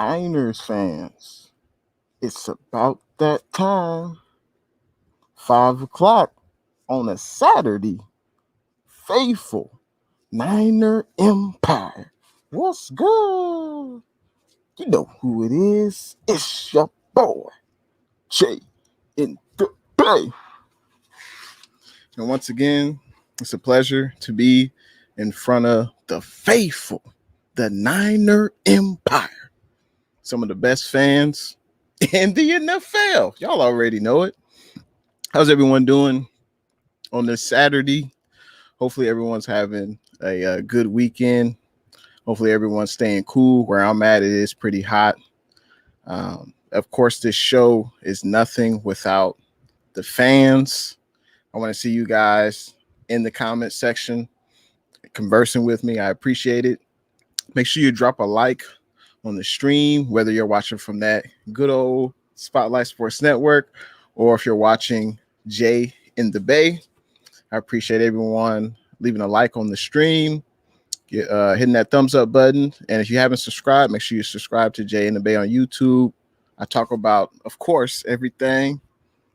Niners fans, it's about that time. 5 o'clock on a Saturday. Faithful Niner Empire. What's good? You know who it is. It's your boy, Jay in the Bay. And once again, it's a pleasure to be in front of the faithful, the Niner Empire. Some of the best fans in the NFL. Y'all already know it. How's everyone doing on this Saturday? Hopefully everyone's having a good weekend. Hopefully everyone's staying cool. Where I'm at, it is pretty hot. Of course, this show is nothing without the fans. I want to see you guys in the comment section conversing with me. I appreciate it. Make sure you drop a like on the stream, whether you're watching from that good old Spotlight Sports Network or if you're watching Jay in the Bay. I appreciate everyone leaving a like on the stream, hitting that thumbs up button. And if you haven't subscribed, make sure you subscribe to Jay in the Bay on YouTube. I talk about, of course, everything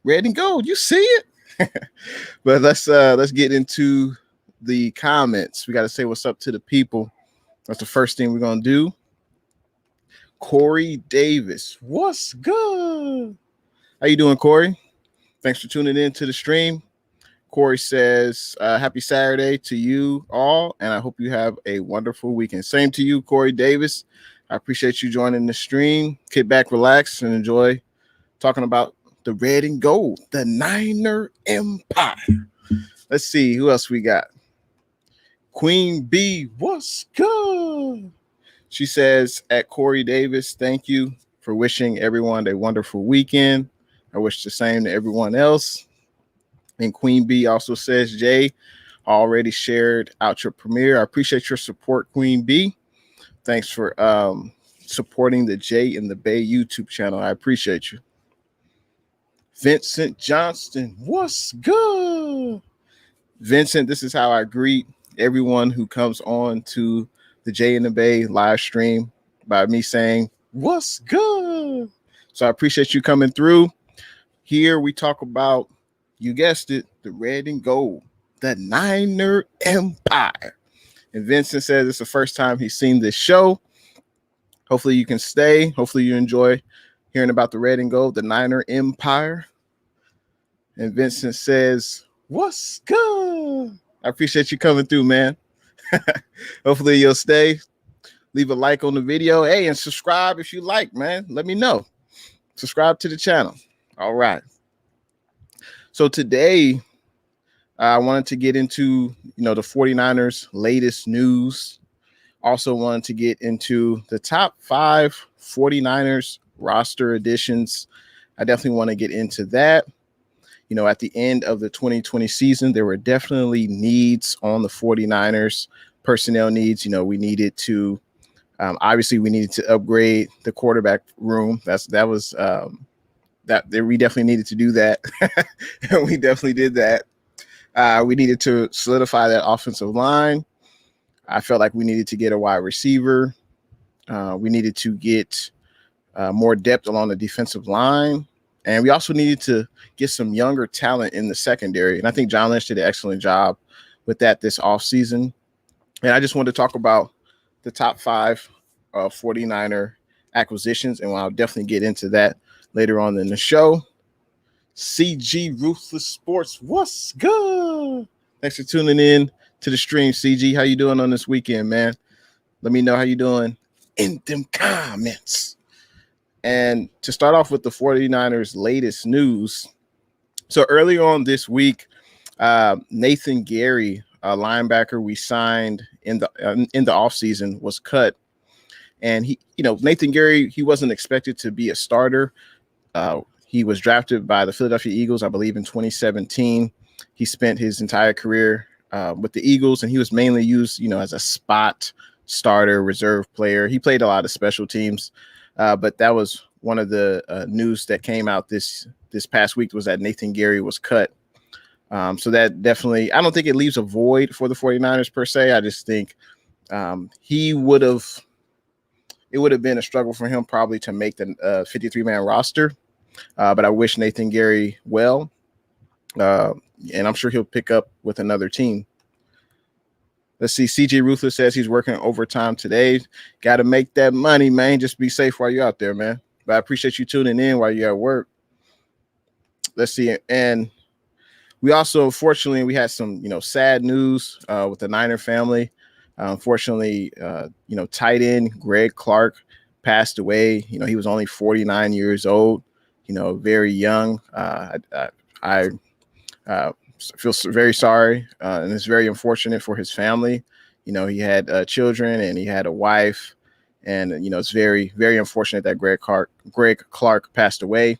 red and gold. You see it. But let's get into the comments. We got to say what's up to the people. That's the first thing we're going to do. Corey Davis, what's good? How you doing, Corey? Thanks for tuning in to the stream. Corey says, happy Saturday to you all, and I hope you have a wonderful weekend. Same to you, Corey Davis. I appreciate you joining the stream. Kick back, relax, and enjoy talking about the red and gold, the Niner Empire. Let's see who else we got. Queen B, what's good? She says, at Corey Davis, thank you for wishing everyone a wonderful weekend. I wish the same to everyone else. And Queen B also says, Jay, I already shared out your premiere. I appreciate your support, Queen B. Thanks for supporting the Jay in the Bay YouTube channel. I appreciate you. Vincent Johnston, what's good? Vincent, this is how I greet everyone who comes on to the Jay in the Bay live stream by me saying, what's good? So I appreciate you coming through. Here we talk about, you guessed it, the red and gold, the Niner Empire. And Vincent says it's the first time he's seen this show. Hopefully you can stay. Hopefully you enjoy hearing about the red and gold, the Niner Empire. And Vincent says, what's good? I appreciate you coming through, man. Hopefully you'll stay. Leave a like on the video. Hey, and subscribe if you like, man. Let me know. Subscribe to the channel. All right. So today, I wanted to get into, the 49ers latest news. Also wanted to get into the top 5 49ers roster additions. I definitely want to get into that. At the end of the 2020 season, there were definitely needs on the 49ers, personnel needs. We needed to, obviously we needed to upgrade the quarterback room. We definitely needed to do that. And we definitely did that. We needed to solidify that offensive line. I felt like we needed to get a wide receiver. We needed to get more depth along the defensive line. And we also needed to get some younger talent in the secondary. And I think John Lynch did an excellent job with that this offseason. And I just wanted to talk about the top 5 49er acquisitions. And I'll definitely get into that later on in the show. CG Ruthless Sports, what's good? Thanks for tuning in to the stream, CG. How you doing on this weekend, man? Let me know how you doing in them comments. And to start off with the 49ers latest news. So earlier on this week, Nathan Gary, a linebacker we signed in the offseason, was cut. And Nathan Gary, he wasn't expected to be a starter. He was drafted by the Philadelphia Eagles, I believe, in 2017. He spent his entire career with the Eagles, and he was mainly used, as a spot starter, reserve player. He played a lot of special teams. But that was one of the news that came out this past week, was that Nathan Gary was cut. So that definitely, I don't think it leaves a void for the 49ers per se. I just think he would have, it would have been a struggle for him probably to make the 53-man roster. But I wish Nathan Gary well. And I'm sure he'll pick up with another team. Let's see. CJ Ruthless says he's working overtime today. Got to make that money, man. Just be safe while you're out there, man. But I appreciate you tuning in while you're at work. Let's see. And we also, unfortunately, we had some, sad news with the Niner family. Unfortunately, tight end Greg Clark passed away. He was only 49 years old, very young. I feel very sorry, and it's very unfortunate for his family. He had children and he had a wife, and it's very, very unfortunate that Greg Clark passed away.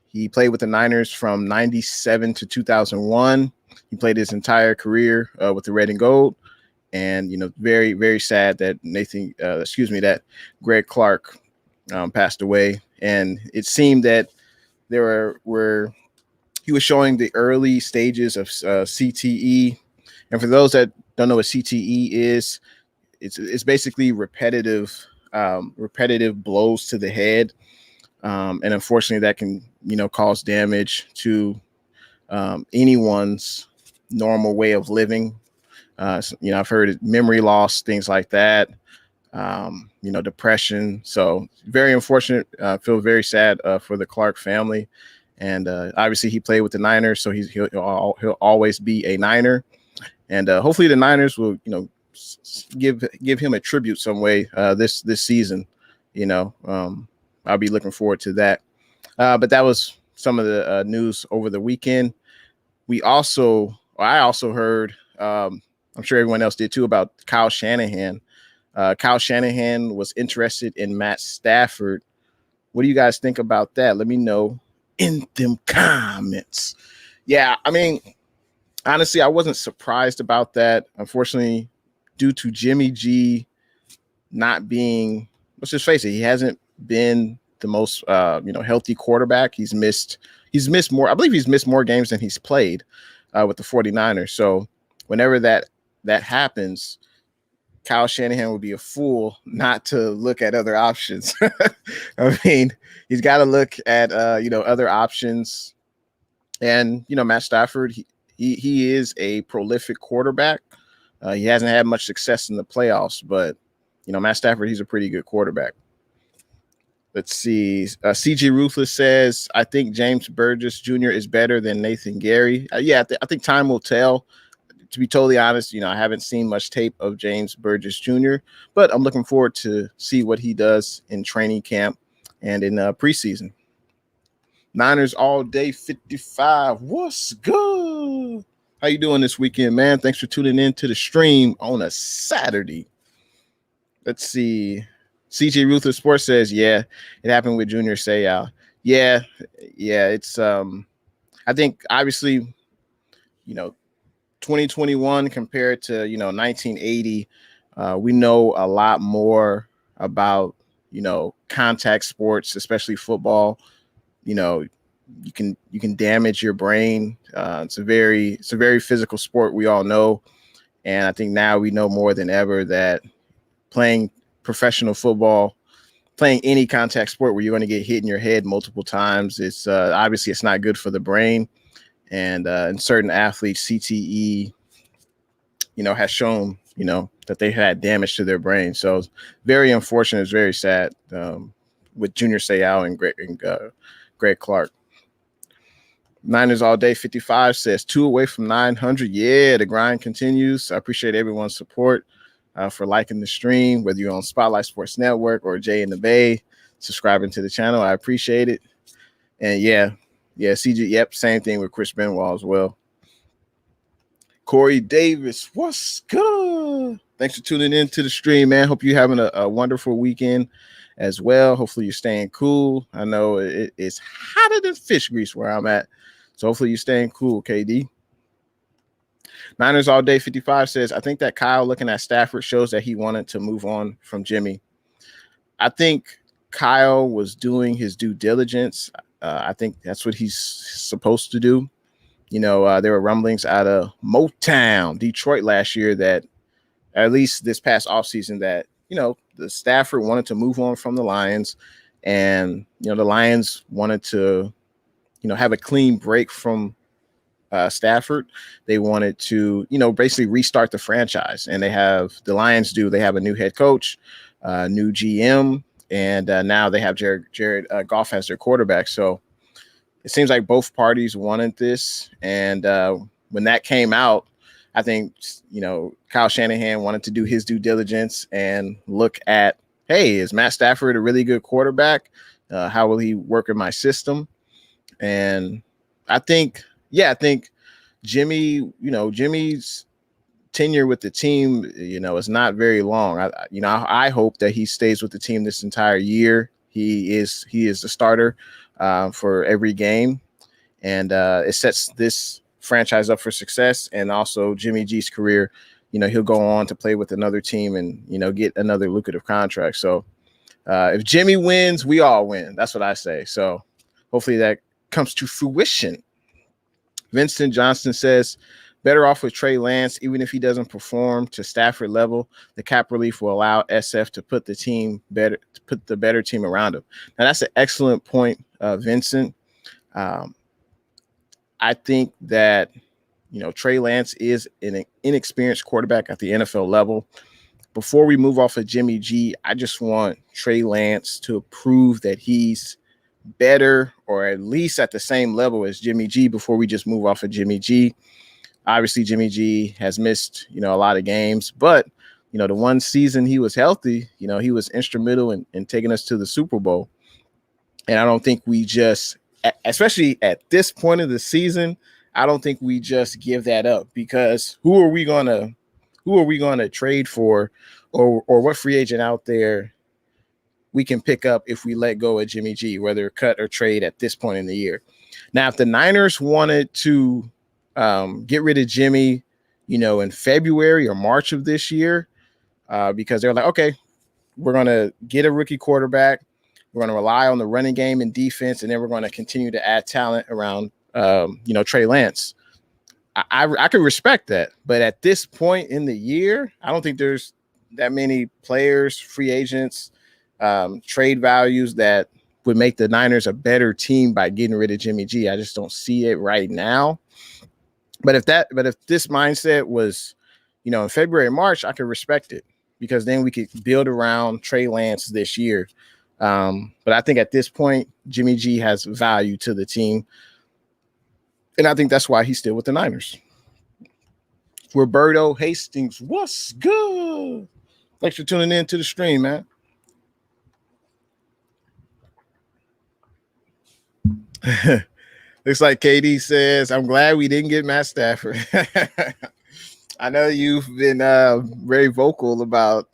He played with the Niners from 97 to 2001. He played his entire career with the Red and Gold, and very, very sad that that Greg Clark passed away. And it seemed that there were he was showing the early stages of CTE. And for those that don't know what CTE is, it's basically repetitive blows to the head. And unfortunately that can, cause damage to anyone's normal way of living. I've heard memory loss, things like that, depression. So very unfortunate. I feel very sad for the Clark family. And obviously he played with the Niners, so he'll always be a Niner. And hopefully the Niners will, give him a tribute some way this season. I'll be looking forward to that. But that was some of the news over the weekend. I also heard, I'm sure everyone else did too, about Kyle Shanahan. Kyle Shanahan was interested in Matt Stafford. What do you guys think about that? Let me know in them comments. Yeah, I mean, honestly, I wasn't surprised about that. Unfortunately, due to Jimmy G not being, let's just face it, he hasn't been the most healthy quarterback. He's missed more. I believe he's missed more games than he's played with the 49ers. So whenever that happens, Kyle Shanahan would be a fool not to look at other options. I mean, he's got to look at other options. And Matt Stafford, he is a prolific quarterback. He hasn't had much success in the playoffs, but Matt Stafford, he's a pretty good quarterback. Let's see. CG Ruthless says, I think James Burgess Jr. is better than Nathan Gary. I think time will tell. To be totally honest, I haven't seen much tape of James Burgess Jr., but I'm looking forward to see what he does in training camp and in preseason. Niners all day 55. What's good? How you doing this weekend, man? Thanks for tuning in to the stream on a Saturday. Let's see. CJ Ruthless Sports says, yeah, it happened with Junior Seau. Yeah, it's I think obviously, 2021 compared to 1980, we know a lot more about contact sports, especially football. You can damage your brain. It's a very physical sport, we all know, and I think now we know more than ever that playing professional football, playing any contact sport where you're going to get hit in your head multiple times, it's obviously it's not good for the brain. And in certain athletes, CTE, has shown, that they had damage to their brain. So it's very unfortunate. It's very sad with Junior Seau and Greg Clark. Niners all day 55 says 2 away from 900. Yeah, the grind continues. I appreciate everyone's support for liking the stream, whether you're on Spotlight Sports Network or Jay in the Bay, subscribing to the channel. I appreciate it. And yeah, CG, yep, same thing with Chris Benoit as well. Corey Davis, what's good? Thanks for tuning in to the stream, man. Hope you're having a wonderful weekend as well. Hopefully you're staying cool. I know it's hotter than fish grease where I'm at. So hopefully you're staying cool, KD. Niners all day 55 says, I think that Kyle looking at Stafford shows that he wanted to move on from Jimmy. I think Kyle was doing his due diligence. I think that's what he's supposed to do. There were rumblings out of Motown, Detroit last year that at least this past offseason that, the Stafford wanted to move on from the Lions, and the Lions wanted to have a clean break from Stafford. They wanted to basically restart the franchise, and they have a new head coach, new GM, and now they have Jared Goff as their quarterback. So it seems like both parties wanted this, and when that came out, I think Kyle Shanahan wanted to do his due diligence and look at, hey, is Matt Stafford a really good quarterback? How will he work in my system? And I think Jimmy's tenure with the team, is not very long. I hope that he stays with the team this entire year. He is the starter for every game, and it sets this franchise up for success. And also Jimmy G's career, he'll go on to play with another team and get another lucrative contract. So if Jimmy wins, we all win. That's what I say. So hopefully that comes to fruition. Vincent Johnston says, better off with Trey Lance, even if he doesn't perform to Stafford level. The cap relief will allow SF to put the better team around him. Now that's an excellent point, Vincent. I think that Trey Lance is an inexperienced quarterback at the NFL level. Before we move off of Jimmy G, I just want Trey Lance to prove that he's better or at least at the same level as Jimmy G before we just move off of Jimmy G. Obviously, Jimmy G has missed, a lot of games, but, the one season he was healthy, he was instrumental in taking us to the Super Bowl. And I don't think we just, especially at this point of the season, I don't think we just give that up, because who are we going to trade for, or what free agent out there we can pick up if we let go of Jimmy G, whether cut or trade at this point in the year. Now, if the Niners wanted to get rid of Jimmy, in February or March of this year, because they're like, okay, we're going to get a rookie quarterback. We're going to rely on the running game and defense, and then we're going to continue to add talent around, Trey Lance. I could respect that. But at this point in the year, I don't think there's that many players, free agents, trade values that would make the Niners a better team by getting rid of Jimmy G. I just don't see it right now. But if this mindset was, in February, March, I could respect it, because then we could build around Trey Lance this year. But I think at this point, Jimmy G has value to the team. And I think that's why he's still with the Niners. Roberto Hastings, what's good? Thanks for tuning in to the stream, man. Looks like KD says, I'm glad we didn't get Matt Stafford. I know you've been very vocal about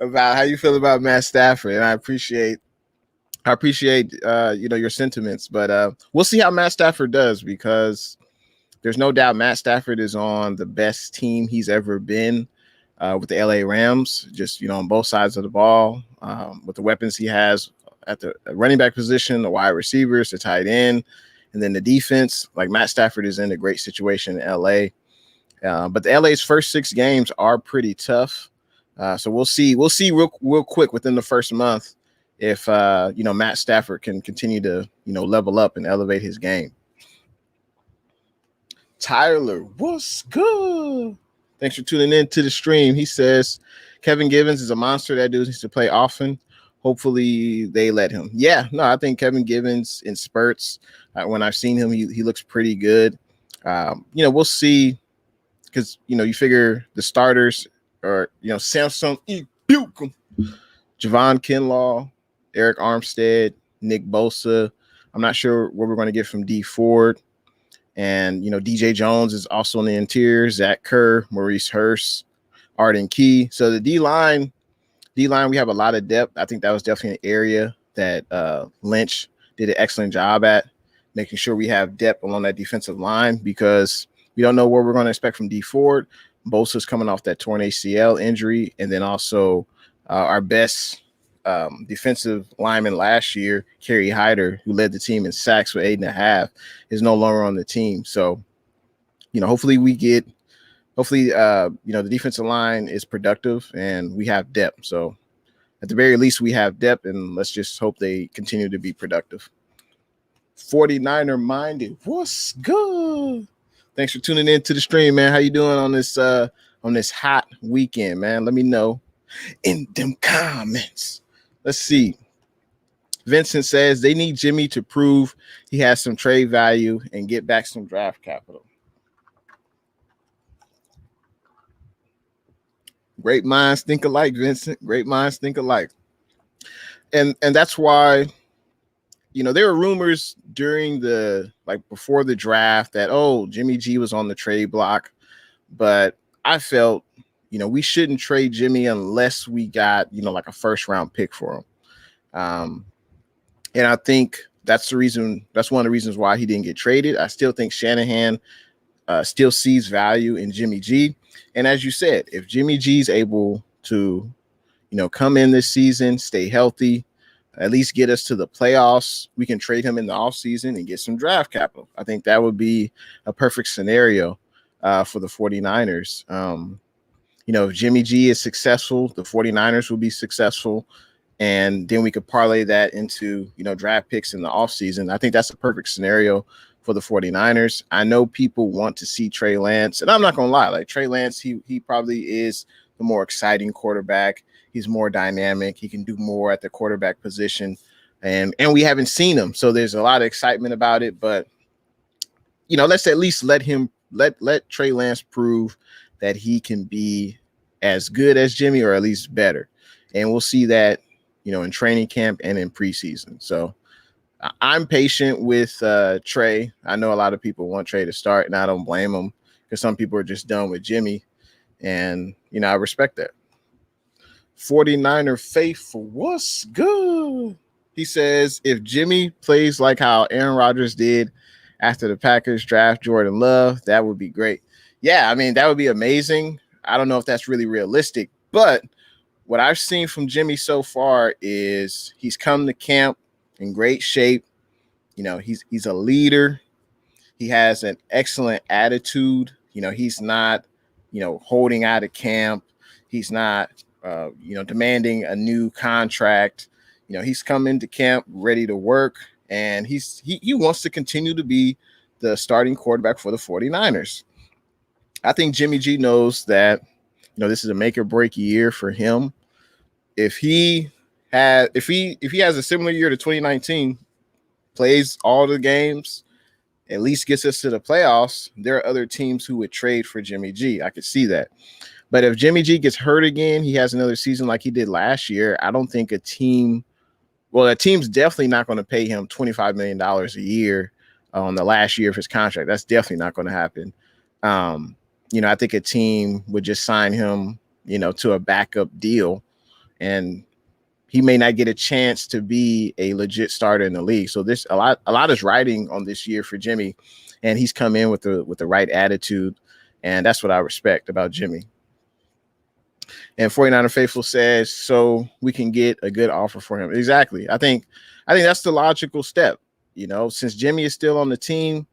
how you feel about Matt Stafford, and I appreciate your sentiments. But we'll see how Matt Stafford does, because there's no doubt Matt Stafford is on the best team he's ever been with the LA Rams, just on both sides of the ball, with the weapons he has at the running back position, the wide receivers, the tight end, and then the defense. Like, Matt Stafford is in a great situation in LA. But the LA's first 6 games are pretty tough. So we'll see real quick within the first month if Matt Stafford can continue to level up and elevate his game. Tyler, what's good? Thanks for tuning in to the stream. He says Kevin Givens is a monster. That dude needs to play often. Hopefully they let him. Yeah, no, I think Kevin Givens in spurts. When I've seen him, he looks pretty good. We'll see, because you figure the starters are Samson Ebukam, Javon Kinlaw, Eric Armstead, Nick Bosa. I'm not sure what we're going to get from D Ford. And, DJ Jones is also in the interior, Zach Kerr, Maurice Hurst, Arden Key. So the D-line, we have a lot of depth. I think that was definitely an area that Lynch did an excellent job at, making sure we have depth along that defensive line, because we don't know what we're going to expect from D Ford. Bosa's coming off that torn ACL injury. And then also our best defensive lineman last year, Kerry Hyder, who led the team in sacks with 8.5, is no longer on the team. So, hopefully we get hopefully, the defensive line is productive and we have depth. So at the very least, we have depth, and let's just hope they continue to be productive. 49er minded, what's good? Thanks for tuning in to the stream, man. How you doing on this hot weekend, man? Let me know in them comments. Let's see. Vincent says they need Jimmy to prove he has some trade value and get back some draft capital. Great minds think alike, Vincent. Great minds think alike. And that's why, there were rumors during before the draft that, Jimmy G was on the trade block. But I felt, we shouldn't trade Jimmy unless we got, like a first round pick for him. And I think that's one of the reasons why he didn't get traded. I still think Shanahan still sees value in Jimmy G. And as you said, if Jimmy G is able to, come in this season, stay healthy, at least get us to the playoffs, we can trade him in the offseason and get some draft capital. I think that would be a perfect scenario for the 49ers. If Jimmy G is successful, the 49ers will be successful. And then we could parlay that into, draft picks in the offseason. I think that's a perfect scenario for the 49ers. I know people want to see Trey Lance, and I'm not going to lie. Like Trey Lance, he probably is the more exciting quarterback. He's more dynamic. He can do more at the quarterback position. And we haven't seen him. So there's a lot of excitement about it. But, let's at least let Trey Lance prove that he can be as good as Jimmy or at least better. And we'll see that, in training camp and in preseason. So I'm patient with Trey. I know a lot of people want Trey to start, and I don't blame them because some people are just done with Jimmy. And, I respect that. 49er faithful, what's good? He says, if Jimmy plays like how Aaron Rodgers did after the Packers draft Jordan Love, that would be great. Yeah, I mean, that would be amazing. I don't know if that's really realistic, but what I've seen from Jimmy so far is he's come to camp in great shape. He's a leader. He has an excellent attitude. He's not, holding out of camp. He's not, demanding a new contract. He's come into camp ready to work, and he wants to continue to be the starting quarterback for the 49ers. I think Jimmy G knows that, this is a make or break year for him. If he has a similar year to 2019, plays all the games, at least gets us to the playoffs, there are other teams who would trade for Jimmy G. I could see that. But if Jimmy G gets hurt again, he has another season like he did last year, I don't think a team's definitely not going to pay him $25 million a year on the last year of his contract. That's definitely not going to happen. I think a team would just sign him, to a backup deal, and he may not get a chance to be a legit starter in the league. So a lot is riding on this year for Jimmy, and he's come in with the right attitude, and that's what I respect about Jimmy. And 49er Faithful says, so we can get a good offer for him. Exactly. I think that's the logical step. Since Jimmy is still on the team,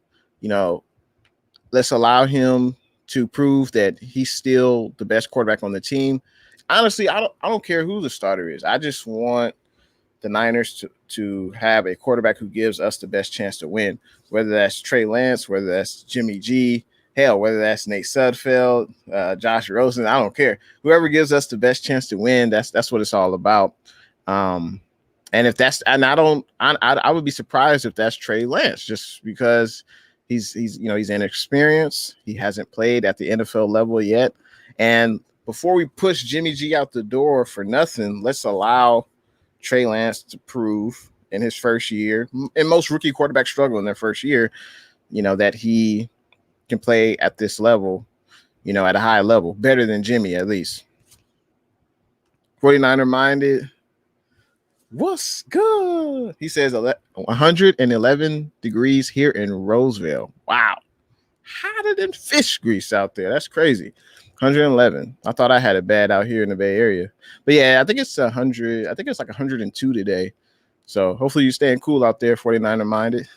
let's allow him to prove that he's still the best quarterback on the team. Honestly, I don't care who the starter is. I just want the Niners to have a quarterback who gives us the best chance to win, whether that's Trey Lance, whether that's Jimmy G, hell, whether that's Nate Sudfeld, Josh Rosen, I don't care. Whoever gives us the best chance to win, that's what it's all about. And if that's, and I would be surprised if that's Trey Lance, just because he's inexperienced. He hasn't played at the NFL level yet. And before we push Jimmy G out the door for nothing, let's allow Trey Lance to prove in his first year, and most rookie quarterbacks struggle in their first year, that he can play at this level, at a high level, better than Jimmy at least. 49er minded, what's good? He says 111 degrees here in Roseville. Wow. Hotter than fish grease out there. That's crazy. 111. I thought I had it bad out here in the Bay Area. But yeah, I think it's 100. I think it's like 102 today. So hopefully you're staying cool out there, 49er minded.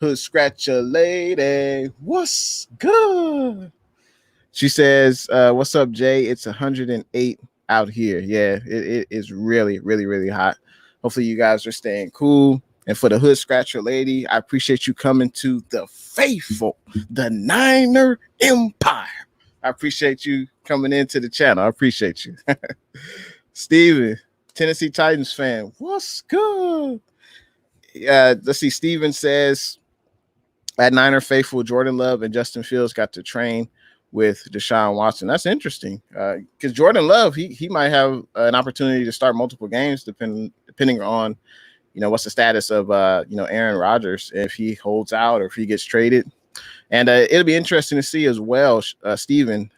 Hood scratcher lady, what's good? She says, what's up, Jay? It's 108 out here. Yeah, it is really, really, really hot. Hopefully you guys are staying cool. And for the hood scratcher lady, I appreciate you coming to the faithful, the Niner Empire. I appreciate you coming into the channel. I appreciate you. Steven, Tennessee Titans fan. What's good? Let's see. Steven says, at Niner faithful, Jordan Love and Justin Fields got to train with Deshaun Watson. That's interesting because Jordan Love, he might have an opportunity to start multiple games depending on, what's the status of, Aaron Rodgers, if he holds out or if he gets traded. And it'll be interesting to see as well, Steven,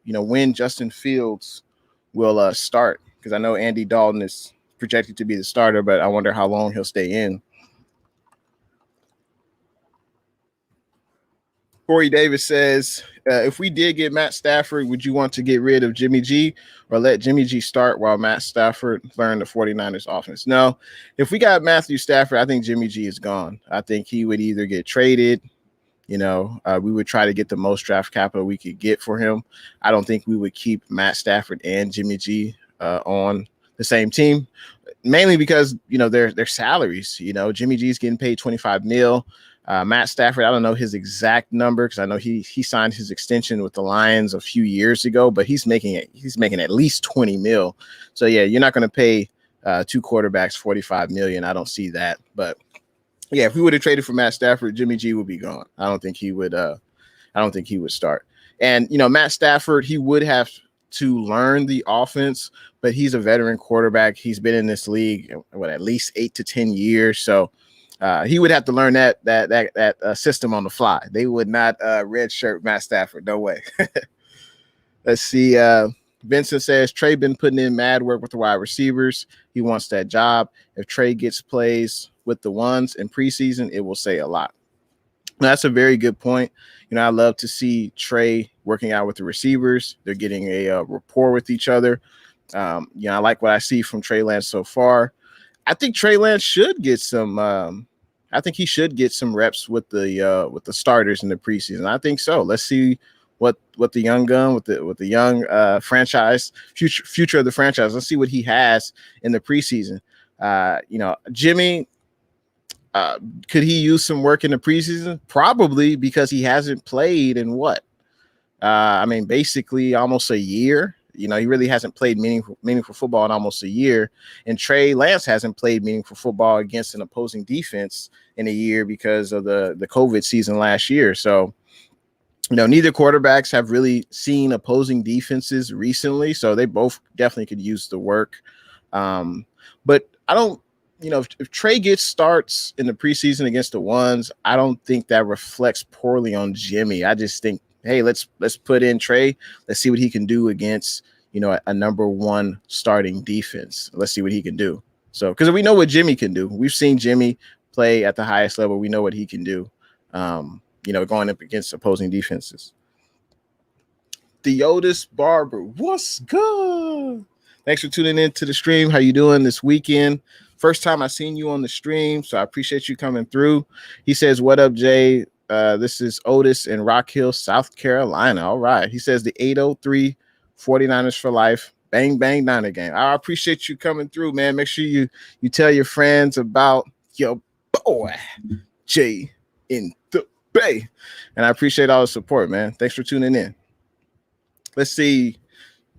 when Justin Fields will start, because I know Andy Dalton is projected to be the starter, but I wonder how long he'll stay in. Corey Davis says, if we did get Matt Stafford, would you want to get rid of Jimmy G or let Jimmy G start while Matt Stafford learn the 49ers offense? No, if we got Matthew Stafford, I think Jimmy G is gone. I think he would either get traded. We would try to get the most draft capital we could get for him. I don't think we would keep Matt Stafford and Jimmy G on the same team, mainly because, their salaries. Jimmy G is getting paid $25 million. Matt Stafford, I don't know his exact number because I know he signed his extension with the Lions a few years ago, but he's making at least $20 million. So yeah, you're not going to pay two quarterbacks $45 million. I don't see that. But yeah, if we would have traded for Matt Stafford, Jimmy G would be gone. I don't think he would start. And Matt Stafford, he would have to learn the offense, but he's a veteran quarterback. He's been in this league at least 8 to 10 years. So he would have to learn that system on the fly. They would not redshirt Matt Stafford. No way. Let's see. Vincent says, Trey been putting in mad work with the wide receivers. He wants that job. If Trey gets plays with the ones in preseason, it will say a lot. Now, that's a very good point. I love to see Trey working out with the receivers. They're getting a rapport with each other. I like what I see from Trey Lance so far. I think Trey Lance should get some. I think he should get some reps with the starters in the preseason. I think so. Let's see what the young gun with the young franchise future of the franchise. Let's see what he has in the preseason. Jimmy, could he use some work in the preseason? Probably, because he hasn't played in basically almost a year. He really hasn't played meaningful football in almost a year. And Trey Lance hasn't played meaningful football against an opposing defense in a year because of the COVID season last year. So, neither quarterbacks have really seen opposing defenses recently. So they both definitely could use the work. But I don't, if Trey gets starts in the preseason against the ones, I don't think that reflects poorly on Jimmy. I just think, hey, let's put in Trey. Let's see what he can do against, a number one starting defense. Let's see what he can do. So, because we know what Jimmy can do. We've seen Jimmy play at the highest level. We know what he can do, going up against opposing defenses. Theodis Barber, what's good? Thanks for tuning in to the stream. How you doing this weekend? First time I seen you on the stream, so I appreciate you coming through. He says, what up, Jay? This is Otis in Rock Hill, South Carolina. All right. He says the 803 49ers for life. Bang, bang, Niner game. I appreciate you coming through, man. Make sure you tell your friends about your boy, Jay in the Bay. And I appreciate all the support, man. Thanks for tuning in. Let's see.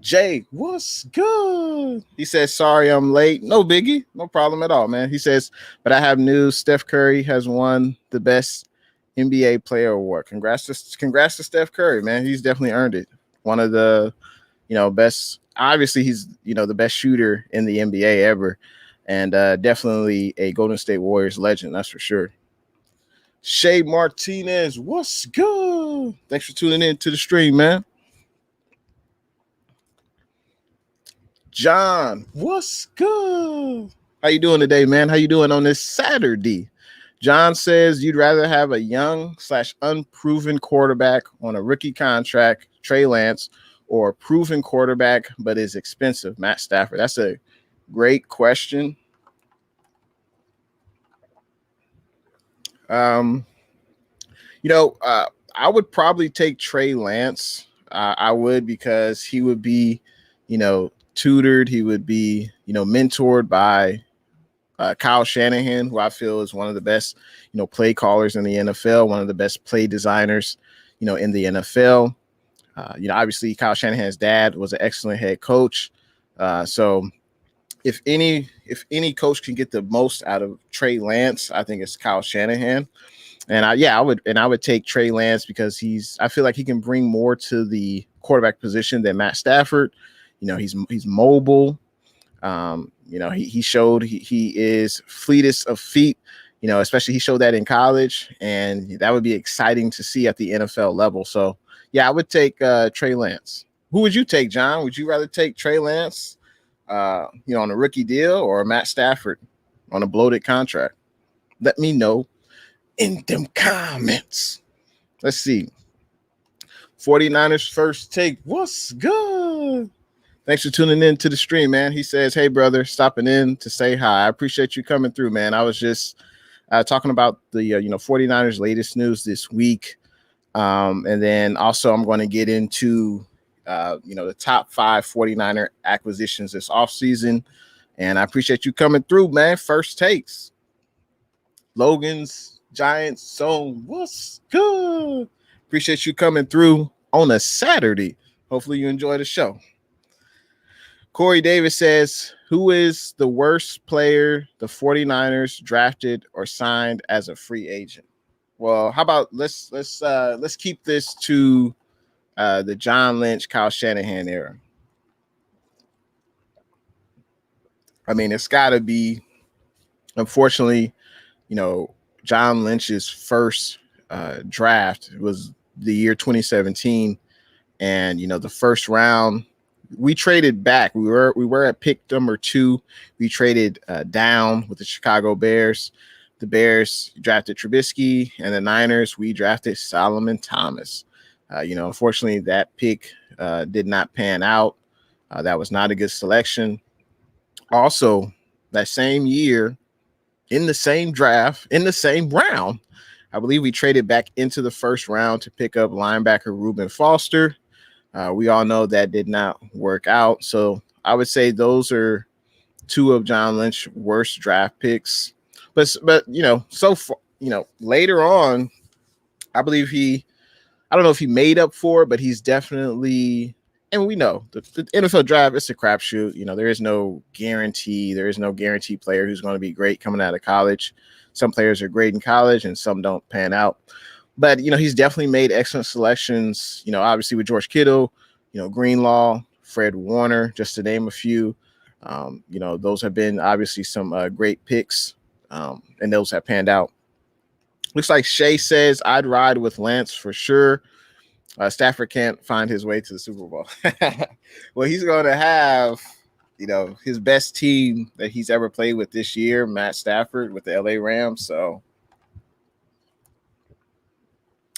Jay, what's good? He says, sorry, I'm late. No biggie. No problem at all, man. He says, but I have news. Steph Curry has won the best NBA player award. Congrats to Steph Curry, man. He's definitely earned it. One of the, best. Obviously, he's, the best shooter in the NBA ever. And definitely a Golden State Warriors legend. That's for sure. Shay Martinez, what's good? Thanks for tuning in to the stream, man. John, what's good? How you doing today, man? How you doing on this Saturday? John says you'd rather have a young/unproven quarterback on a rookie contract, Trey Lance, or a proven quarterback but is expensive, Matt Stafford. That's a great question. I would probably take Trey Lance I would, because he would be, tutored. He would be, mentored by Kyle Shanahan, who I feel is one of the best, play callers in the NFL, one of the best play designers, in the NFL. Obviously Kyle Shanahan's dad was an excellent head coach. So if any coach can get the most out of Trey Lance, I think it's Kyle Shanahan. And I would take Trey Lance because I feel like he can bring more to the quarterback position than Matt Stafford. He's mobile. He showed he is fleetest of feet, especially he showed that in college, and that would be exciting to see at the NFL level. So yeah, I would take Trey Lance. Who would you take, John? Would you rather take Trey Lance, on a rookie deal, or Matt Stafford on a bloated contract? Let me know in them comments. Let's see. 49ers first take. What's good? Thanks for tuning in to the stream, man. He says, hey, brother, stopping in to say hi. I appreciate you coming through, man. I was just talking about the 49ers latest news this week. And then also I'm going to get into the top 5 49er acquisitions this offseason. And I appreciate you coming through, man. First takes. Logan's Giants Zone. What's good? Appreciate you coming through on a Saturday. Hopefully you enjoy the show. Corey Davis says, who is the worst player the 49ers drafted or signed as a free agent? Well, how about let's keep this to the John Lynch, Kyle Shanahan era. I mean, it's got to be, unfortunately, John Lynch's first draft was the year 2017, and the first round we traded back. We were at pick number 2. We traded down with the Chicago Bears. The Bears drafted Trubisky, and the Niners, we drafted Solomon Thomas. Unfortunately, that pick did not pan out. That was not a good selection. Also, that same year, in the same draft, in the same round, I believe we traded back into the first round to pick up linebacker Reuben Foster. We all know that did not work out. So I would say those are 2 of John Lynch's worst draft picks. But so far, later on, I believe I don't know if he made up for it, but he's definitely, and we know the NFL draft, it's a crapshoot. There is no guarantee. There is no guarantee player who's going to be great coming out of college. Some players are great in college and some don't pan out. But, he's definitely made excellent selections, obviously with George Kittle, Greenlaw, Fred Warner, just to name a few. Those have been obviously some great picks, and those have panned out. Looks like Shay says, I'd ride with Lance for sure. Stafford can't find his way to the Super Bowl. Well, he's going to have, his best team that he's ever played with this year, Matt Stafford with the LA Rams. So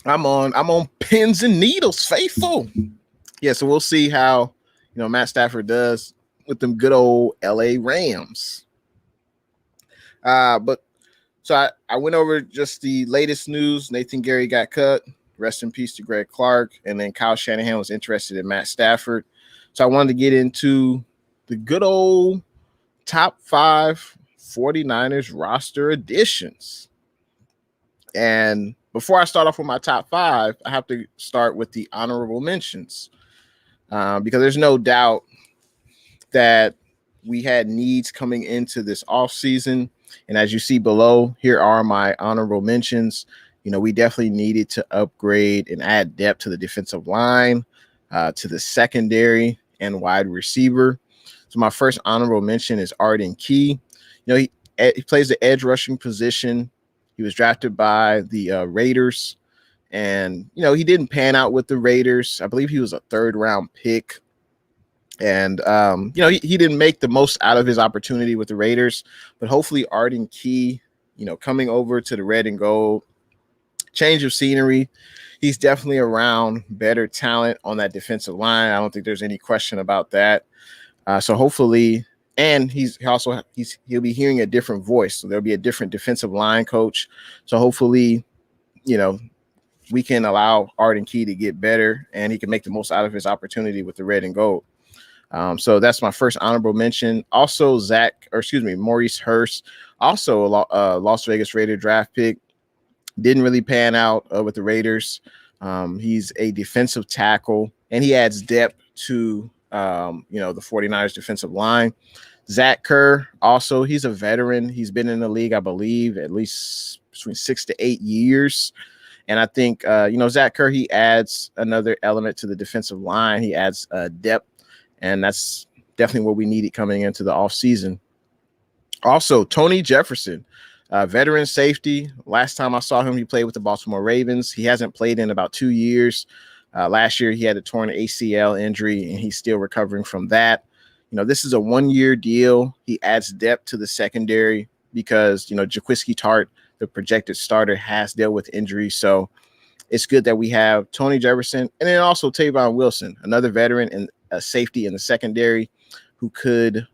I'm on pins and needles, faithful. Yeah, so we'll see how Matt Stafford does with them good old LA Rams. But so I went over just the latest news. Nathan Gary got cut. Rest in peace to Greg Clark. And then Kyle Shanahan was interested in Matt Stafford. So I wanted to get into the good old top 5 49ers roster additions. And before I start off with my top 5, I have to start with the honorable mentions, because there's no doubt that we had needs coming into this offseason. And as you see below, here are my honorable mentions. We definitely needed to upgrade and add depth to the defensive line, to the secondary and wide receiver. So my first honorable mention is Arden Key. He plays the edge rushing position. He was drafted by the Raiders, and, he didn't pan out with the Raiders. I believe he was a 3rd round pick. And, he didn't make the most out of his opportunity with the Raiders, but hopefully Arden Key, coming over to the red and gold, change of scenery. He's definitely around better talent on that defensive line. I don't think there's any question about that. So hopefully, and he'll be hearing a different voice. So there'll be a different defensive line coach. So hopefully, we can allow Arden Key to get better, and he can make the most out of his opportunity with the red and gold. So that's my first honorable mention. Also, Maurice Hurst, also a Las Vegas Raider draft pick. Didn't really pan out with the Raiders. He's a defensive tackle, and he adds depth to the 49ers defensive line. Zach Kerr, also, he's a veteran. He's been in the league, I believe, at least between 6 to 8 years. And I think, Zach Kerr, he adds another element to the defensive line. He adds depth, and that's definitely what we needed coming into the offseason. Also, Tony Jefferson, veteran safety. Last time I saw him, he played with the Baltimore Ravens. He hasn't played in about 2 years. Last year, he had a torn ACL injury, and he's still recovering from that. This is a 1-year deal. He adds depth to the secondary because, Jaquiski Tartt, the projected starter, has dealt with injuries. So it's good that we have Tony Jefferson and then also Tavon Wilson, another veteran and a safety in the secondary who could,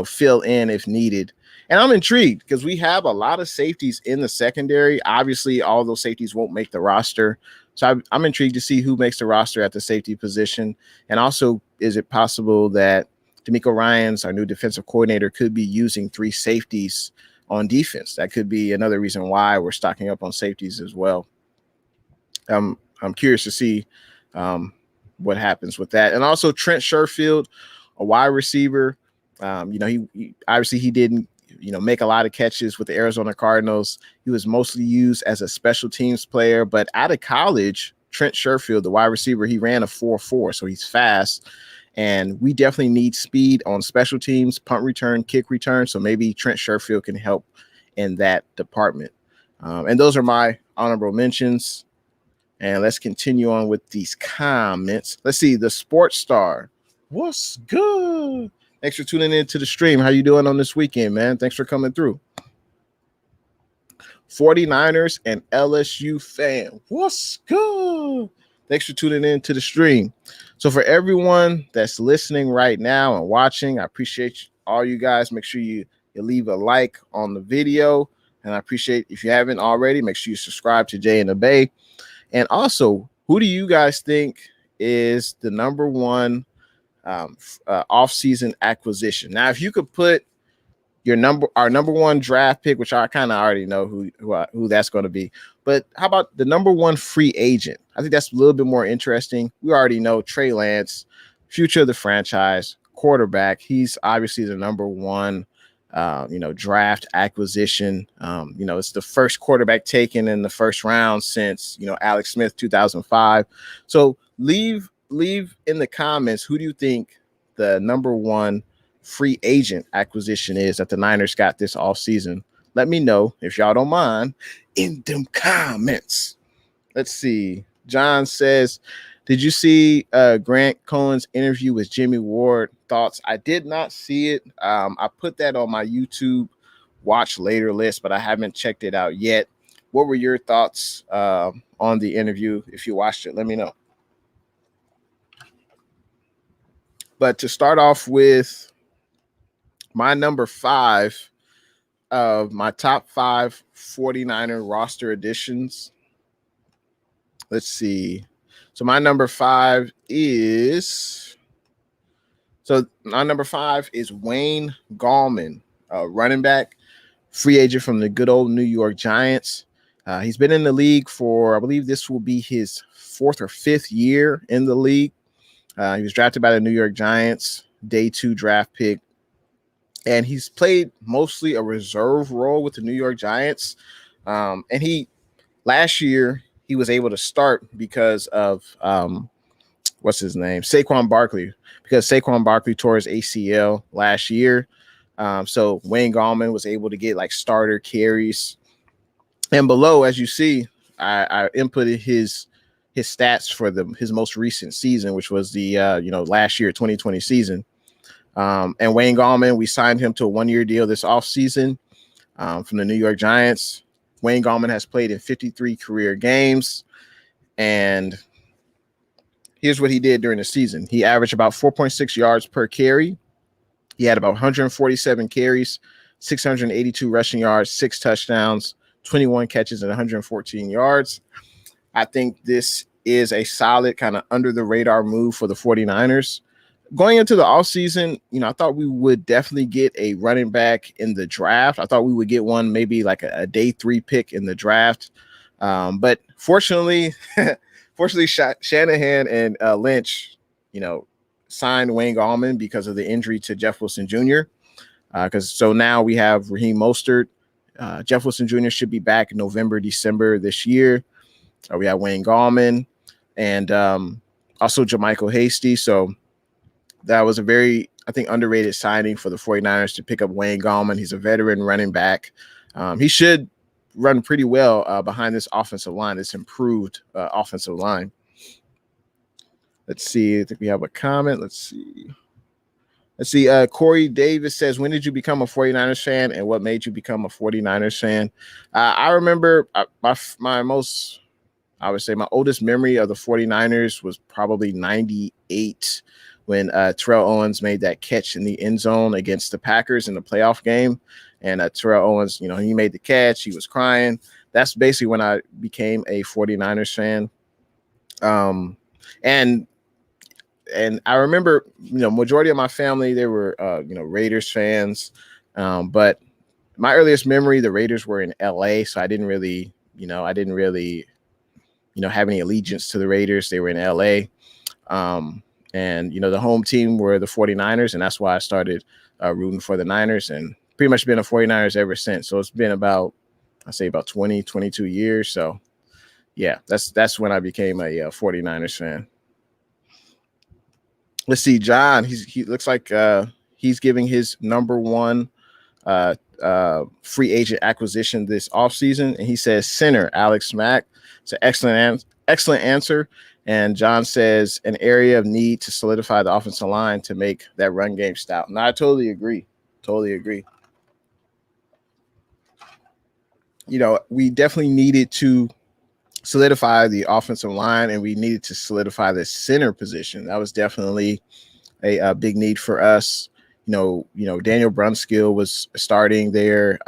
fill in if needed. And I'm intrigued because we have a lot of safeties in the secondary. Obviously, all those safeties won't make the roster. So I'm intrigued to see who makes the roster at the safety position. And also, is it possible that D'Amico Ryans, our new defensive coordinator, could be using 3 safeties on defense? That could be another reason why we're stocking up on safeties as well. I'm curious to see what happens with that. And also Trent Sherfield, a wide receiver. He obviously he didn't make a lot of catches with the Arizona Cardinals. He was mostly used as a special teams player, but out of college, Trent Sherfield, the wide receiver, he ran a 4.4, so he's fast. And we definitely need speed on special teams, punt return, kick return. So maybe Trent Sherfield can help in that department. And those are my honorable mentions. And let's continue on with these comments. Let's see. The Sports Star. What's good? Thanks for tuning in to the stream. How you doing on this weekend, man? Thanks for coming through. 49ers and LSU fan. What's good? Thanks for tuning in to the stream. So for everyone that's listening right now and watching, I appreciate all you guys. Make sure you leave a like on the video. And I appreciate, if you haven't already, make sure you subscribe to Jay and the Bay. And also, who do you guys think is the number one off-season acquisition? Now, if you could put our number one draft pick, which I kind of already know who that's going to be, but how about the number one free agent? I think that's a little bit more interesting. We already know Trey Lance, future of the franchise, quarterback. He's obviously the number one draft acquisition. It's the first quarterback taken in the first round since, Alex Smith, 2005. So leave in the comments, who do you think the number one free agent acquisition is that the Niners got this offseason? Let me know, if y'all don't mind, in them comments. Let's see. John says, did you see Grant Cohen's interview with Jimmy Ward? Thoughts? I did not see it. I put that on my YouTube watch later list, but I haven't checked it out yet. What were your thoughts on the interview? If you watched it, let me know. But to start off with my number 5 of my top 5 49er roster additions. Let's see. So my number 5 is Wayne Gallman, running back, free agent from the good old New York Giants. He's been in the league for, I believe this will be his 4th or 5th year in the league. He was drafted by the New York Giants, day 2 draft pick. And he's played mostly a reserve role with the New York Giants. And last year, he was able to start because of, Saquon Barkley, because Saquon Barkley tore his ACL last year. So Wayne Gallman was able to get like starter carries. And below, as you see, I inputted his stats for his most recent season, which was the last year, 2020 season. And Wayne Gallman, we signed him to a 1-year deal this offseason from the New York Giants. Wayne Gallman has played in 53 career games. And here's what he did during the season. He averaged about 4.6 yards per carry. He had about 147 carries, 682 rushing yards, 6 touchdowns, 21 catches, and 114 yards. I think this is a solid kind of under the radar move for the 49ers. Going into the offseason, I thought we would definitely get a running back in the draft. I thought we would get one, maybe like a day 3 pick in the draft. But fortunately, Shanahan and Lynch, signed Wayne Gallman because of the injury to Jeff Wilson Jr. So now we have Raheem Mostert. Jeff Wilson Jr. should be back in November, December this year. We have Wayne Gallman and also JaMycal Hasty. So that was a very, I think, underrated signing for the 49ers to pick up Wayne Gallman. He's a veteran running back. He should run pretty well behind this offensive line, this improved offensive line. Let's see. I think we have a comment. Let's see. Corey Davis says, when did you become a 49ers fan and what made you become a 49ers fan? I remember my oldest memory of the 49ers was probably 98 when Terrell Owens made that catch in the end zone against the Packers in the playoff game. And Terrell Owens, he made the catch. He was crying. That's basically when I became a 49ers fan. And I remember, majority of my family, they were, Raiders fans. But my earliest memory, the Raiders were in LA. So I didn't really have any allegiance to the Raiders. They were in LA. And the home team were the 49ers. And that's why I started rooting for the Niners and pretty much been a 49ers ever since. So it's been about 20, 22 years. So yeah, that's when I became a 49ers fan. Let's see, John. He looks like he's giving his number one free agent acquisition this offseason, and he says center Alex Mack. It's an excellent answer. And John says an area of need to solidify the offensive line to make that run game stout. No, I totally agree. We definitely needed to solidify the offensive line, and we needed to solidify the center position. That was definitely a big need for us. Daniel Brunskill was starting there.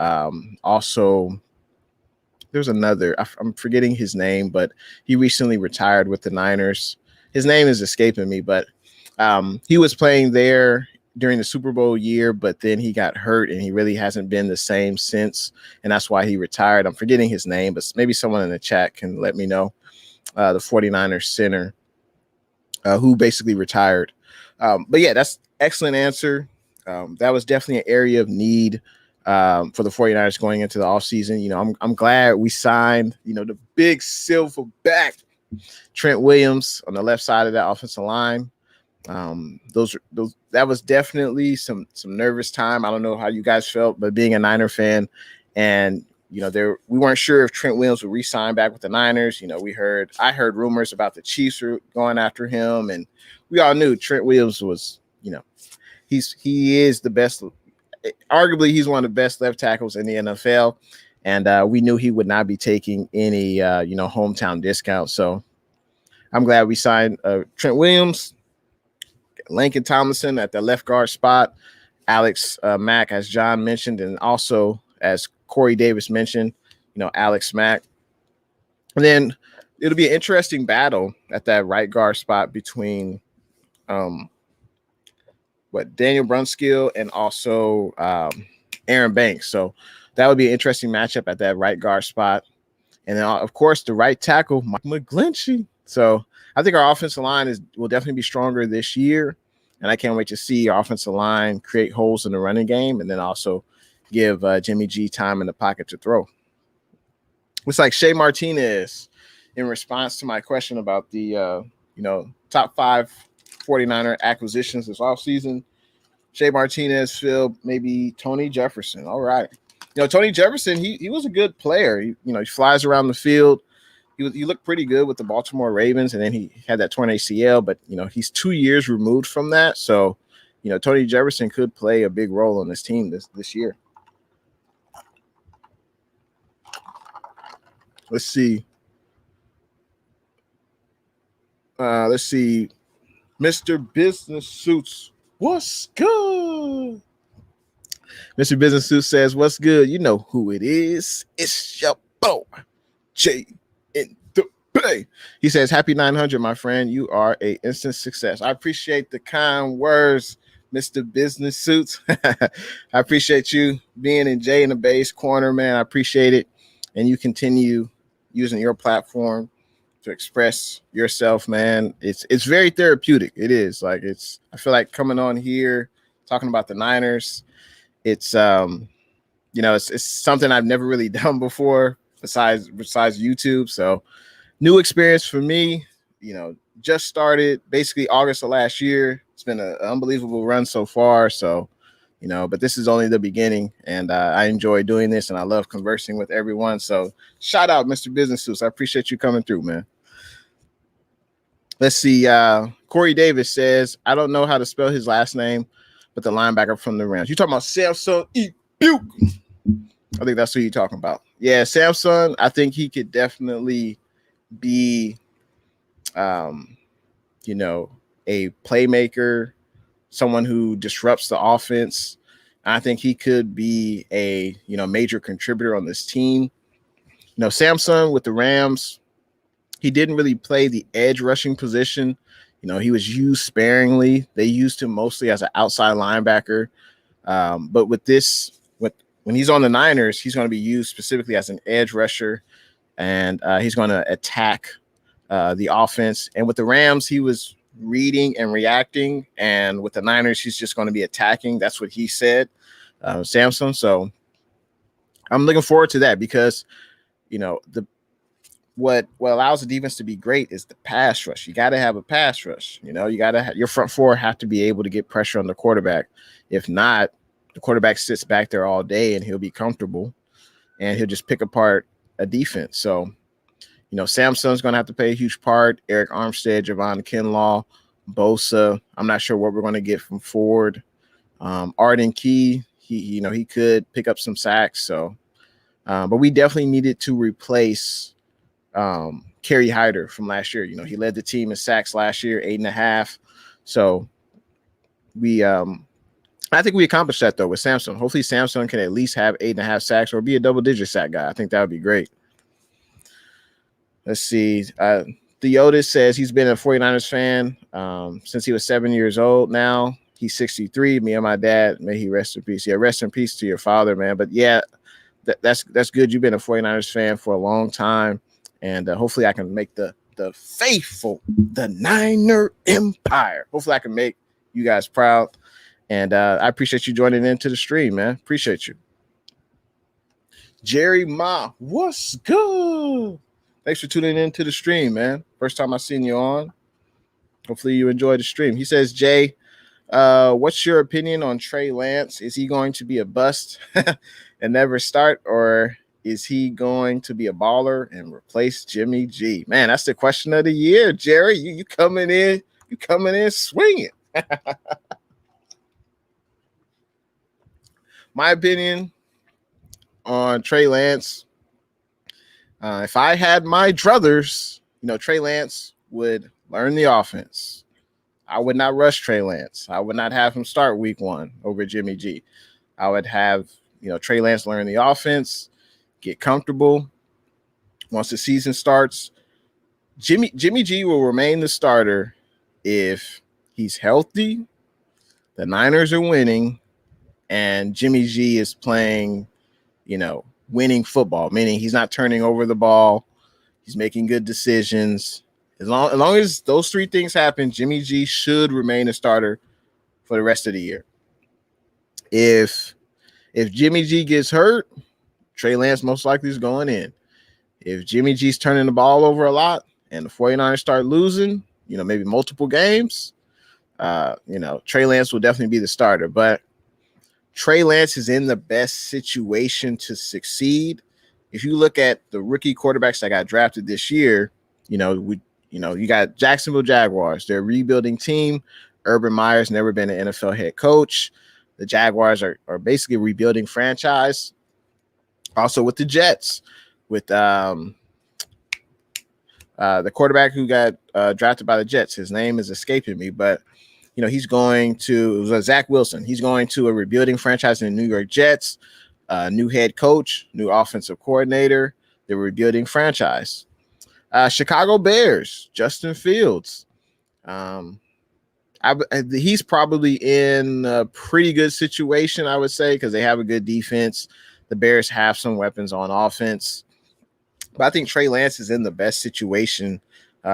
Also, there's another, I'm forgetting his name, but he recently retired with the Niners. His name is escaping me, but he was playing there during the Super Bowl year, but then he got hurt and he really hasn't been the same since. And that's why he retired. I'm forgetting his name, but maybe someone in the chat can let me know. The 49ers center who basically retired. But yeah, that's excellent answer. That was definitely an area of need for the 49ers going into the offseason. I'm glad we signed, the big silverback Trent Williams on the left side of that offensive line. That was definitely some nervous time. I don't know how you guys felt, but being a Niner fan, and we weren't sure if Trent Williams would re-sign back with the Niners. I heard rumors about the Chiefs were going after him, and we all knew Trent Williams was, he is the best. Arguably, he's one of the best left tackles in the NFL, and we knew he would not be taking any hometown discount. So I'm glad we signed Trent Williams. Lincoln Tomlinson at the left guard spot, Alex Mack, as John mentioned, and also as Corey Davis mentioned, Alex Mack. And then it'll be an interesting battle at that right guard spot between Daniel Brunskill and also Aaron Banks. So that would be an interesting matchup at that right guard spot. And then, of course, the right tackle, Mike McGlinchey. So I think our offensive line will definitely be stronger this year, and I can't wait to see our offensive line create holes in the running game and then also give Jimmy G time in the pocket to throw. Looks like Shea Martinez, in response to my question about the top 5 49er acquisitions this offseason, Shea Martinez filled maybe Tony Jefferson. All right. Tony Jefferson, he was a good player. He flies around the field. He looked pretty good with the Baltimore Ravens, and then he had that torn ACL, but, he's 2 years removed from that. So, Tony Jefferson could play a big role on this team this year. Let's see. Mr. Business Suits, what's good? Mr. Business Suits says, what's good? You know who it is. It's your boy, Jay in the intheBay. He says, happy 900, my friend. You are a instant success. I appreciate the kind words, Mr. Business Suits. I appreciate you being in Jay in the Bay's corner, man. I appreciate it. And you continue using your platform to express yourself, man. It's very therapeutic. It is. Like, I feel like coming on here talking about the Niners, it's it's something I've never really done before besides YouTube. So new experience for me, just started basically August of last year. It's been an unbelievable run so far. So, but this is only the beginning, and I enjoy doing this, and I love conversing with everyone. So shout out, Mr. Business Suits. I appreciate you coming through, man. Let's see. Corey Davis says, I don't know how to spell his last name, but the linebacker from the Rams. You talking about Samson E. Buke? I think that's who you're talking about. Yeah, Samson, I think he could definitely be, a playmaker, someone who disrupts the offense. I think he could be a, major contributor on this team. Samson with the Rams, he didn't really play the edge rushing position. He was used sparingly. They used him mostly as an outside linebacker. But when he's on the Niners, he's going to be used specifically as an edge rusher, and he's going to attack the offense. And with the Rams, he was reading and reacting, and with the Niners, he's just going to be attacking. That's what he said, Samson. So I'm looking forward to that because, what allows the defense to be great is the pass rush. You got to have a pass rush. You got to your front four have to be able to get pressure on the quarterback. If not, the quarterback sits back there all day and he'll be comfortable and he'll just pick apart a defense. So, Samson's going to have to play a huge part. Eric Armstead, Javon Kinlaw, Bosa. I'm not sure what we're going to get from Ford. Arden Key, he could pick up some sacks. So, but we definitely needed to replace Kerry Hyder from last year. He led the team in sacks last year, 8.5. So I think we accomplished that though with Samson. Hopefully Samson can at least have 8.5 sacks or be a double-digit sack guy. I think that would be great. Let's see. Theotis says he's been a 49ers fan since he was 7 years old. Now he's 63. Me and my dad, may he rest in peace. Yeah, rest in peace to your father, man. But yeah, that's good. You've been a 49ers fan for a long time. And hopefully I can make the faithful, the Niner Empire. Hopefully I can make you guys proud. And I appreciate you joining into the stream, man. Appreciate you. Jerry Ma, what's good? Thanks for tuning into the stream, man. First time I've seen you on. Hopefully you enjoyed the stream. He says, Jay, what's your opinion on Trey Lance? Is he going to be a bust and never start, or is he going to be a baller and replace Jimmy G? Man, that's the question of the year, Jerry. You coming in swinging. My opinion on Trey Lance, if I had my druthers, Trey Lance would learn the offense. I would not rush Trey Lance. I would not have him start week 1 over Jimmy G. I would have, Trey Lance learn the offense, get comfortable. Once the season starts, Jimmy G will remain the starter if he's healthy, the Niners are winning, and Jimmy G is playing, winning football, meaning he's not turning over the ball. He's making good decisions. As long as those three things happen, Jimmy G should remain a starter for the rest of the year. If Jimmy G gets hurt, Trey Lance most likely is going in. If Jimmy G's turning the ball over a lot and the 49ers start losing, maybe multiple games, Trey Lance will definitely be the starter. But Trey Lance is in the best situation to succeed. If you look at the rookie quarterbacks that got drafted this year, you got Jacksonville Jaguars. They're a rebuilding team. Urban Meyer's never been an NFL head coach. The Jaguars are basically a rebuilding franchise. Also with the Jets, with the quarterback who got drafted by the Jets. His name is escaping me, but he's going to Zach Wilson. He's going to a rebuilding franchise in the New York Jets, new head coach, new offensive coordinator. They're a rebuilding franchise. Chicago Bears, Justin Fields. He's probably in a pretty good situation, I would say, because they have a good defense. The Bears have some weapons on offense. But I think Trey Lance is in the best situation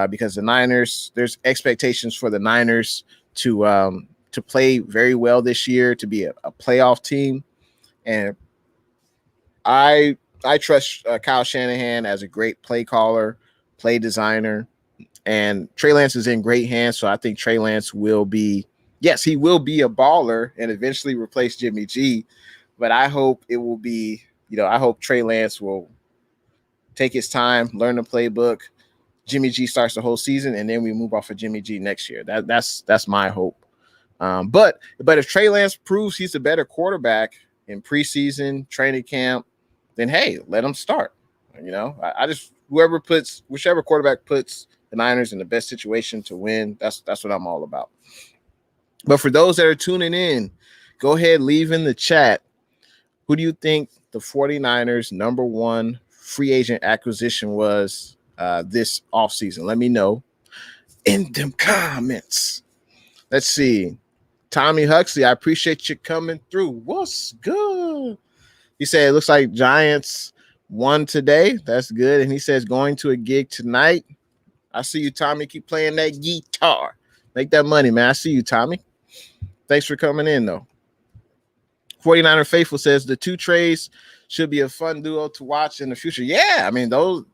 because the Niners, there's expectations for the Niners to play very well this year, to be a playoff team. And I trust Kyle Shanahan as a great play caller, play designer. And Trey Lance is in great hands, so I think Trey Lance will be, yes, he will be a baller and eventually replace Jimmy G. But I hope it will be, I hope Trey Lance will take his time, learn the playbook. Jimmy G starts the whole season, and then we move off of Jimmy G next year. That's my hope. But if Trey Lance proves he's a better quarterback in preseason, training camp, then hey, let him start. I just whichever quarterback puts the Niners in the best situation to win, that's what I'm all about. But for those that are tuning in, go ahead, leave in the chat. Who do you think the 49ers number one free agent acquisition was this offseason? Let me know in them comments. Let's see. Tommy Huxley, I appreciate you coming through. What's good? He said it looks like Giants won today. That's good. And he says going to a gig tonight. I see you, Tommy. Keep playing that guitar. Make that money, man. I see you, Tommy. Thanks for coming in, though. 49er Faithful says the two Treys should be a fun duo to watch in the future. Yeah, I mean, those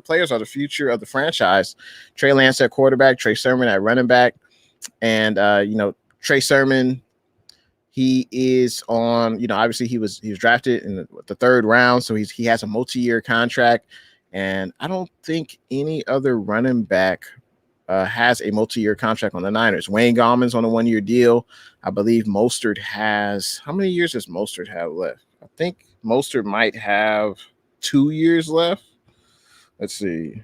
players are the future of the franchise. Trey Lance at quarterback, Trey Sermon at running back. And, Trey Sermon, he is on, obviously he was drafted in the third round. So he has a multi-year contract. And I don't think any other running back has a multi-year contract on the Niners. Wayne Gallman's on a one-year deal. I believe Mostert has, how many years does Mostert have left? I think Mostert might have 2 years left. Let's see.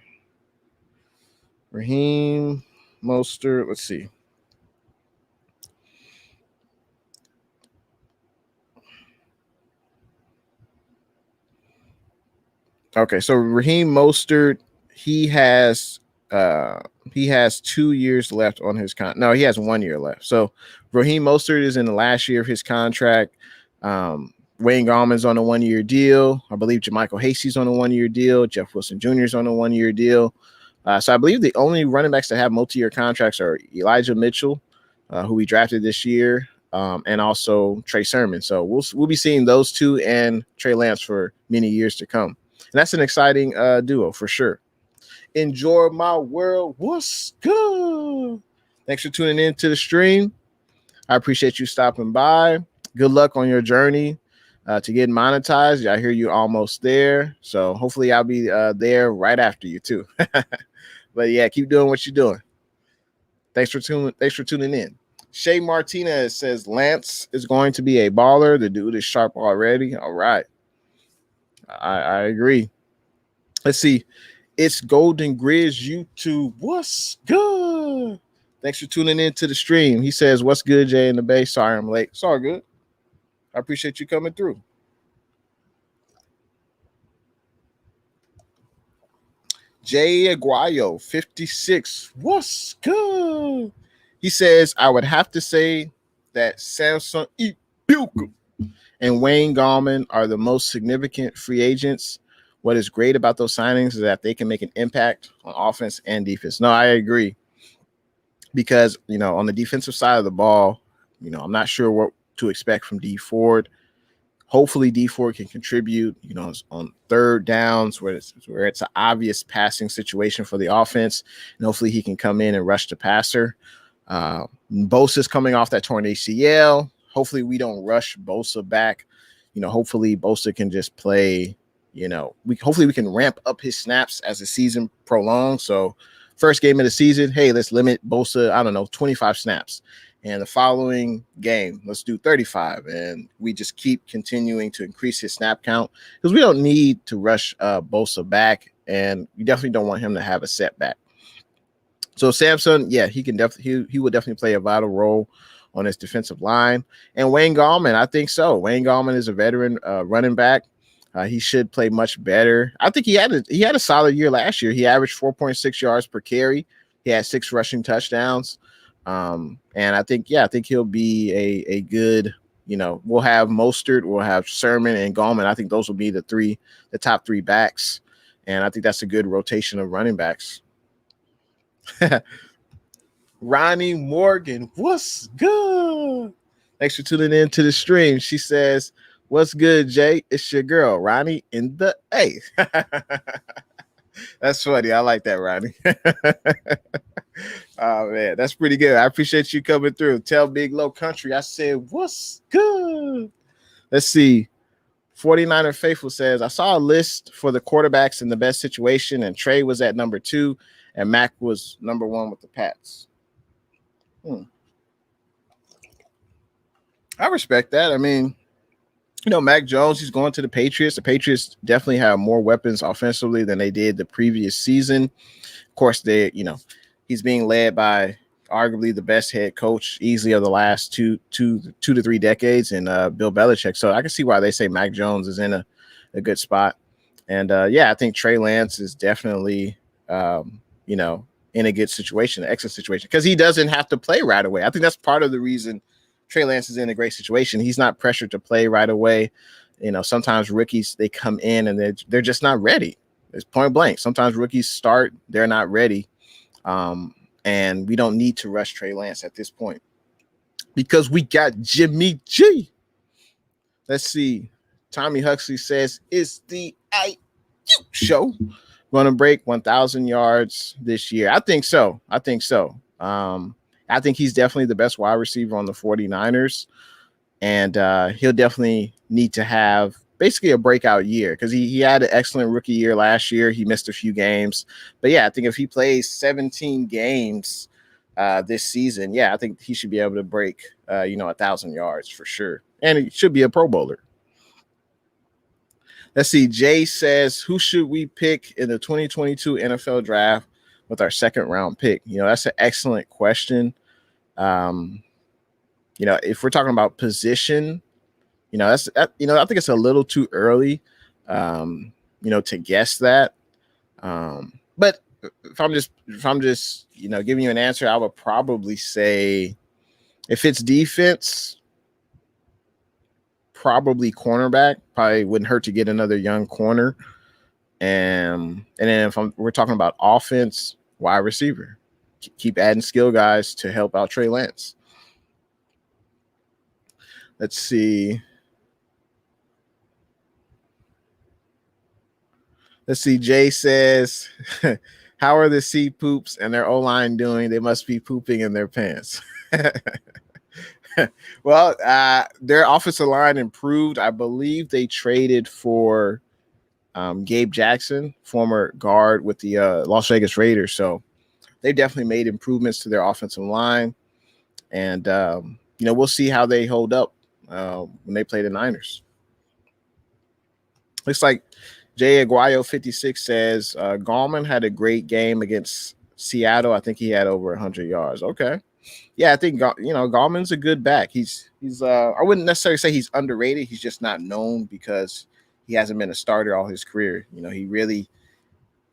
Raheem Mostert, let's see. Okay, so Raheem Mostert, he has 2 years left on his contract. No, he has 1 year left. So Raheem Mostert is in the last year of his contract. Wayne Gallman's on a 1 year deal. I believe JaMychal Hasty's on a 1 year deal. Jeff Wilson Jr. is on a 1 year deal. So I believe the only running backs that have multi-year contracts are Elijah Mitchell, who we drafted this year, and also Trey Sermon. So we'll be seeing those two and Trey Lance for many years to come. And that's an exciting duo for sure. Enjoy my world. What's good? Thanks for tuning in to the stream. I appreciate you stopping by. Good luck on your journey to get monetized. I hear you almost there. So hopefully I'll be there right after you too. But yeah, keep doing what you're doing. Thanks for tuning in. Shay Martinez says Lance is going to be a baller. The dude is sharp already. All right. I agree. Let's see. It's Golden Grizz YouTube. What's good? Thanks for tuning in to the stream. He says, what's good, Jay in the Bay? Sorry I'm late. It's all good. I appreciate you coming through. Jay Aguayo, 56. What's good? He says, I would have to say that Samson Ibukam and Wayne Gallman are the most significant free agents. What is great about those signings is that they can make an impact on offense and defense. No, I agree. Because, on the defensive side of the ball, I'm not sure what to expect from D Ford. Hopefully D Ford can contribute, on third downs where it's an obvious passing situation for the offense. And hopefully he can come in and rush the passer. Bosa's coming off that torn ACL. Hopefully we don't rush Bosa back. Hopefully Bosa can just play, hopefully we can ramp up his snaps as the season prolongs. So first game of the season, hey, let's limit Bosa, 25 snaps. And the following game, let's do 35. And we just keep continuing to increase his snap count because we don't need to rush Bosa back. And we definitely don't want him to have a setback. So Samson, yeah, he will definitely play a vital role on his defensive line. And Wayne Gallman, I think so. Wayne Gallman is a veteran running back. He should play much better. I think he had a solid year last year. He averaged 4.6 yards per carry. He had 6 rushing touchdowns. And I think he'll be a good, we'll have Mostert, we'll have Sermon and Gallman. I think those will be the top 3 backs. And I think that's a good rotation of running backs. Ronnie Morgan, what's good? Thanks for tuning in to the stream. She says, what's good, Jay? It's your girl, Ronnie in the A. That's funny. I like that, Ronnie. Oh, man, that's pretty good. I appreciate you coming through. Tell Big Low Country I said, what's good? Let's see. 49er Faithful says, I saw a list for the quarterbacks in the best situation, and Trey was at number 2, and Mac was number 1 with the Pats. I respect that. I mean, Mac Jones, he's going to the Patriots. The Patriots definitely have more weapons offensively than they did the previous season. Of course, he's being led by arguably the best head coach easily of the last two to 3 decades, and Bill Belichick. So I can see why they say Mac Jones is in a good spot. And I think Trey Lance is definitely, in a good situation, an excellent situation, because he doesn't have to play right away. I think that's part of the reason Trey Lance is in a great situation. He's not pressured to play right away. Sometimes rookies, they come in and they're just not ready. It's point blank. Sometimes rookies start, they're not ready. And we don't need to rush Trey Lance at this point because we got Jimmy G. Let's see. Tommy Huxley says, it's the IU show. Going to break 1,000 yards this year. I think so. I think he's definitely the best wide receiver on the 49ers. And he'll definitely need to have basically a breakout year because he had an excellent rookie year last year. He missed a few games. But, I think if he plays 17 games this season, I think he should be able to break, 1,000 yards for sure. And he should be a Pro Bowler. Let's see. Jay says, who should we pick in the 2022 NFL draft with our 2nd round pick? That's an excellent question. If we're talking about position, I think it's a little too early, to guess that. But if I'm just, giving you an answer, I would probably say if it's defense, probably cornerback. Probably wouldn't hurt to get another young corner. And then if we're talking about offense, wide receiver. Keep adding skill guys to help out Trey Lance. Let's see. Jay says, how are the C poops and their O-line doing? They must be pooping in their pants. Well, their offensive line improved. I believe they traded for Gabe Jackson, former guard with the Las Vegas Raiders. So they definitely made improvements to their offensive line. And, we'll see how they hold up when they play the Niners. Looks like Jay Aguayo 56 says Gallman had a great game against Seattle. I think he had over 100 yards. Okay. Yeah, I think Gallman's a good back. He's I wouldn't necessarily say he's underrated. He's just not known because he hasn't been a starter all his career. He really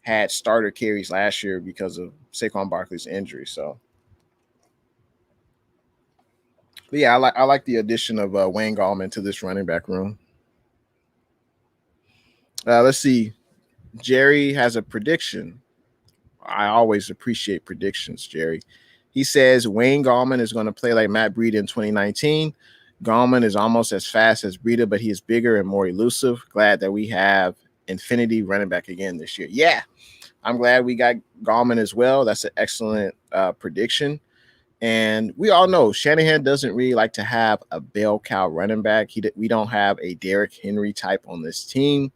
had starter carries last year because of Saquon Barkley's injury. So, but yeah, I like the addition of Wayne Gallman to this running back room. Let's see. Jerry has a prediction. I always appreciate predictions, Jerry. He says Wayne Gallman is going to play like Matt Breida in 2019. Gallman is almost as fast as Breida, but he is bigger and more elusive. Glad that we have infinity running back again this year. Yeah, I'm glad we got Gallman as well. That's an excellent prediction. And we all know Shanahan doesn't really like to have a bell cow running back. We don't have a Derrick Henry type on this team.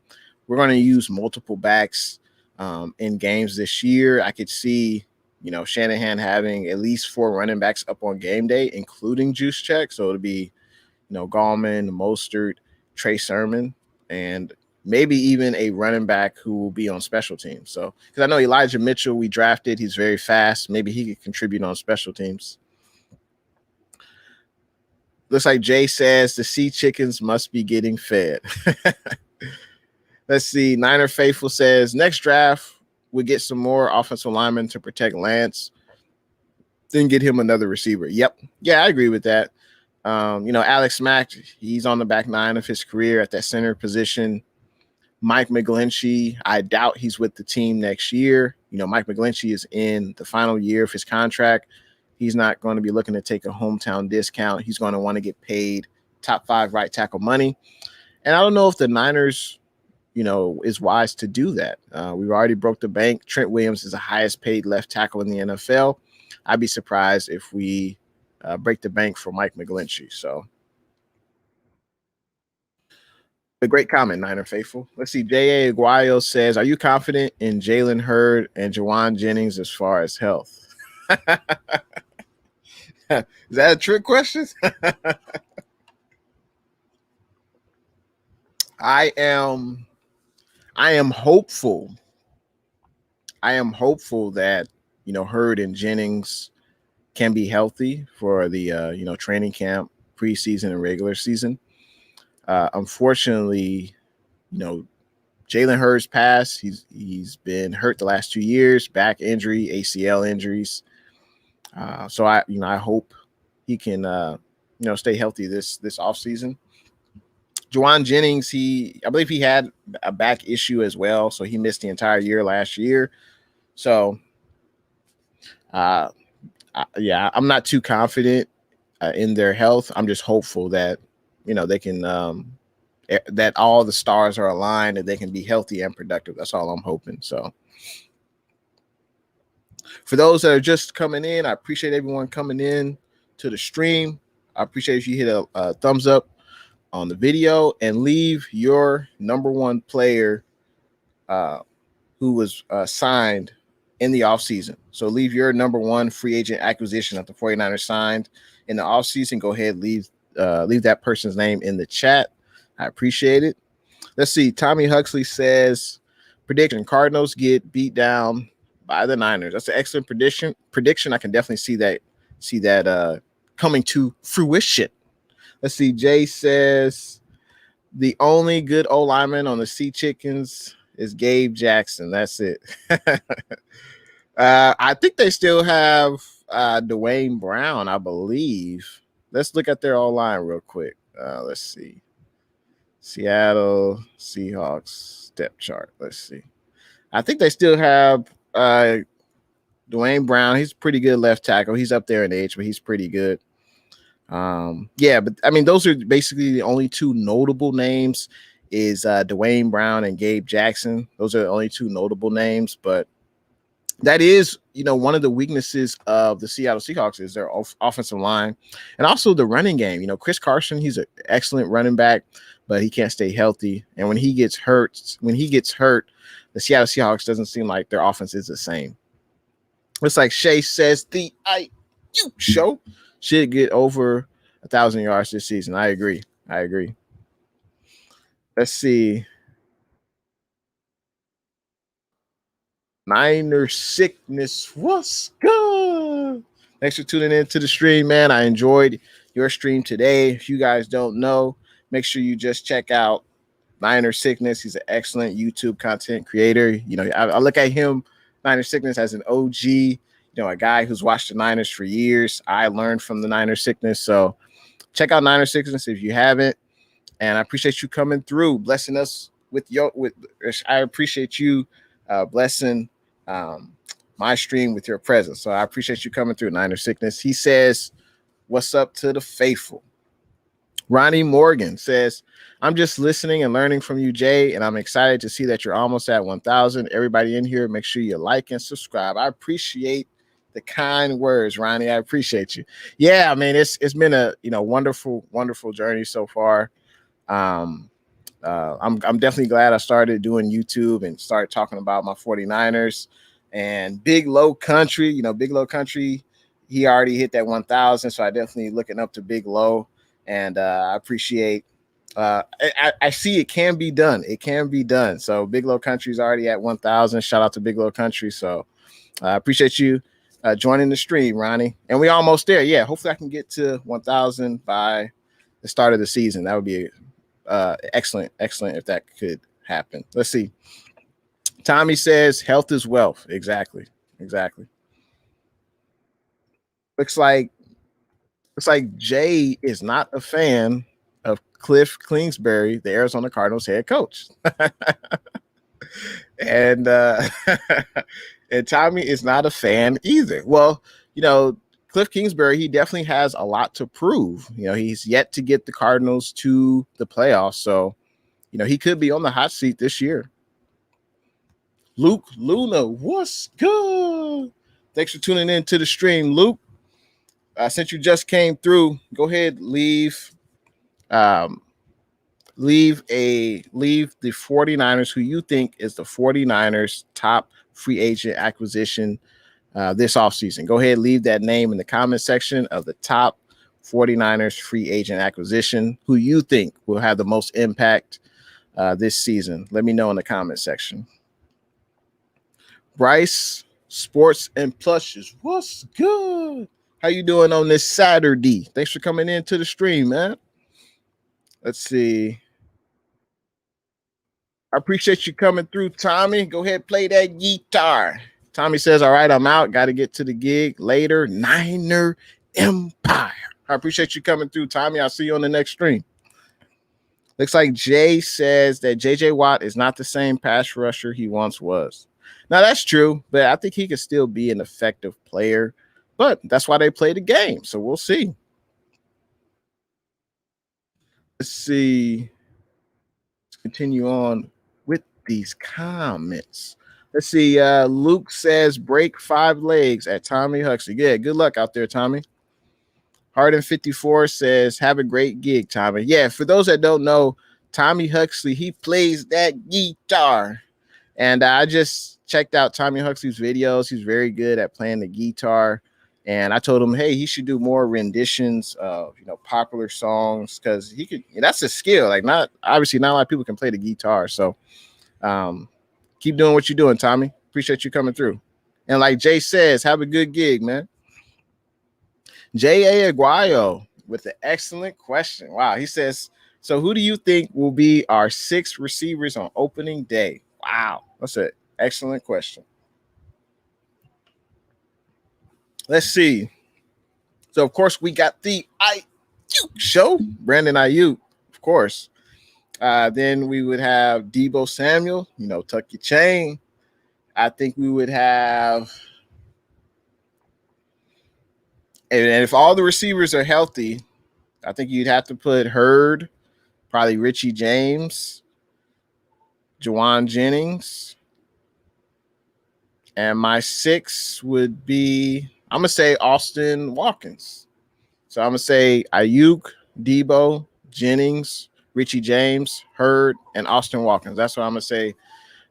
We're going to use multiple backs in games this year. I could see, Shanahan having at least 4 running backs up on game day, including Juszczyk. So it'll be, Gallman, Mostert, Trey Sermon, and maybe even a running back who will be on special teams. So, because I know Elijah Mitchell, we drafted, he's very fast. Maybe he could contribute on special teams. Looks like Jay says the sea chickens must be getting fed. Let's see. Niner Faithful says next draft we get some more offensive linemen to protect Lance, then get him another receiver. Yep. Yeah, I agree with that. Alex Mack, he's on the back nine of his career at that center position. Mike McGlinchey, I doubt he's with the team next year. Mike McGlinchey is in the final year of his contract. He's not going to be looking to take a hometown discount. He's going to want to get paid top 5 right tackle money. And I don't know if the Niners, is wise to do that. We've already broke the bank. Trent Williams is the highest paid left tackle in the NFL. I'd be surprised if we break the bank for Mike McGlinchey. So a great comment, Niner Faithful. Let's see. J.A. Aguayo says, are you confident in Jalen Hurd and Jawan Jennings as far as health? Is that a trick question? I am hopeful. I am hopeful that, Hurd and Jennings can be healthy for the, training camp, preseason, and regular season. Unfortunately, Jalen Hurd's passed. He's been hurt the last 2 years, back injury, ACL injuries. So I hope he can, stay healthy this offseason. Jawan Jennings, I believe he had a back issue as well, so he missed the entire year last year. So, I'm not too confident in their health. I'm just hopeful that, they can, that all the stars are aligned and they can be healthy and productive. That's all I'm hoping. So, for those that are just coming in, I appreciate everyone coming in to the stream. I appreciate if you hit a thumbs up on the video and leave your number one player who was signed in the offseason. So leave your number one free agent acquisition that the 49ers signed in the offseason. Go ahead, leave that person's name in the chat. I appreciate it. Let's see. Tommy Huxley says, prediction, Cardinals get beat down by the Niners. That's an excellent prediction. I can definitely see that coming to fruition. Let's see. Jay says the only good O lineman on the Sea Chickens is Gabe Jackson. That's it. I think they still have Dwayne Brown, I believe. Let's look at their O line real quick. Let's see. Seattle Seahawks depth chart. Let's see. I think they still have Dwayne Brown. He's pretty good left tackle. He's up there in age, but he's pretty good. But I mean, those are basically the only two notable names is Dwayne Brown and Gabe Jackson. Those are the only two notable names, but that is, one of the weaknesses of the Seattle Seahawks is their offensive line and also the running game. Chris Carson, he's an excellent running back, but he can't stay healthy. And when he gets hurt, the Seattle Seahawks doesn't seem like their offense is the same. It's like Shay says, the IU show should get over 1,000 yards this season. I agree. Let's see. Niner sickness. What's good? Thanks for tuning in to the stream, man. I enjoyed your stream today. If you guys don't know, make sure you just check out Niner Sickness. He's an excellent YouTube content creator. I look at him, Niner Sickness, as an OG, a guy who's watched the Niners for years. I learned from the Niner Sickness. So check out Niner Sickness if you haven't. And I appreciate you coming through, blessing us I appreciate you blessing my stream with your presence. So I appreciate you coming through, Niner Sickness. He says, what's up to the faithful? Ronnie Morgan says, I'm just listening and learning from you, Jay, and I'm excited to see that you're almost at 1,000. Everybody in here, make sure you like and subscribe. I appreciate the kind words, Ronnie. I appreciate you. Yeah, I mean, it's been a wonderful, wonderful journey so far. I'm definitely glad I started doing YouTube and started talking about my 49ers and Big Low Country. Big Low Country, he already hit that 1,000, so I definitely looking up to Big Low, and I appreciate. I see it can be done. It can be done. So Big Low Country is already at 1,000. Shout out to Big Low Country. So I appreciate you joining the stream, Ronnie. And we almost there. Yeah, hopefully I can get to 1,000 by the start of the season. That would be excellent if that could happen. happen. Let's see. Tommy says health is wealth. Exactly. Looks like Jay is not a fan of Cliff Kingsbury, the Arizona Cardinals head coach. and and Tommy is not a fan either. Well, Cliff Kingsbury, he definitely has a lot to prove. He's yet to get the Cardinals to the playoffs, so he could be on the hot seat this year. Luke Luna, what's good? Thanks for tuning in to the stream, Luke. Since you just came through, go ahead, leave the 49ers, who you think is the 49ers top free agent acquisition this offseason. Go ahead, leave that name in the comment section of the top 49ers free agent acquisition, who you think will have the most impact this season. Let me know in the comment section. Bryce, Sports and Plushes, what's good? How you doing on this Saturday? Thanks for coming into the stream, man. Let's see. I appreciate you coming through, Tommy. Go ahead, play that guitar. Tommy says, all right, I'm out. Got to get to the gig later. Niner Empire. I appreciate you coming through, Tommy. I'll see you on the next stream. Looks like Jay says that J.J. Watt is not the same pass rusher he once was. Now, that's true, but I think he could still be an effective player. But that's why they play the game, so we'll see. Let's see. Let's continue on with these comments. Let's see. Luke says, break 5 legs at Tommy Huxley. Yeah, good luck out there, Tommy. Harden54 says, have a great gig, Tommy. Yeah, for those that don't know, Tommy Huxley, he plays that guitar. And I just checked out Tommy Huxley's videos. He's very good at playing the guitar. And I told him, hey, he should do more renditions of, popular songs, because he could. That's a skill. Like, not a lot of people can play the guitar. So keep doing what you're doing, Tommy. Appreciate you coming through. And like Jay says, have a good gig, man. J.A. Aguayo with an excellent question. Wow. He says, so who do you think will be our 6 receivers on opening day? Wow. That's an excellent question. Let's see. So, of course, we got the Ayuk show. Brandon Ayuk, of course. Then we would have Deebo Samuel, tuck your chain. I think we would have, and if all the receivers are healthy, I think you'd have to put Hurd, probably Richie James, Juwan Jennings. And my 6 would be, I'm going to say Austin Watkins. So I'm going to say Ayuk, Deebo, Jennings, Richie James, Hurd, and Austin Watkins. That's what I'm going to say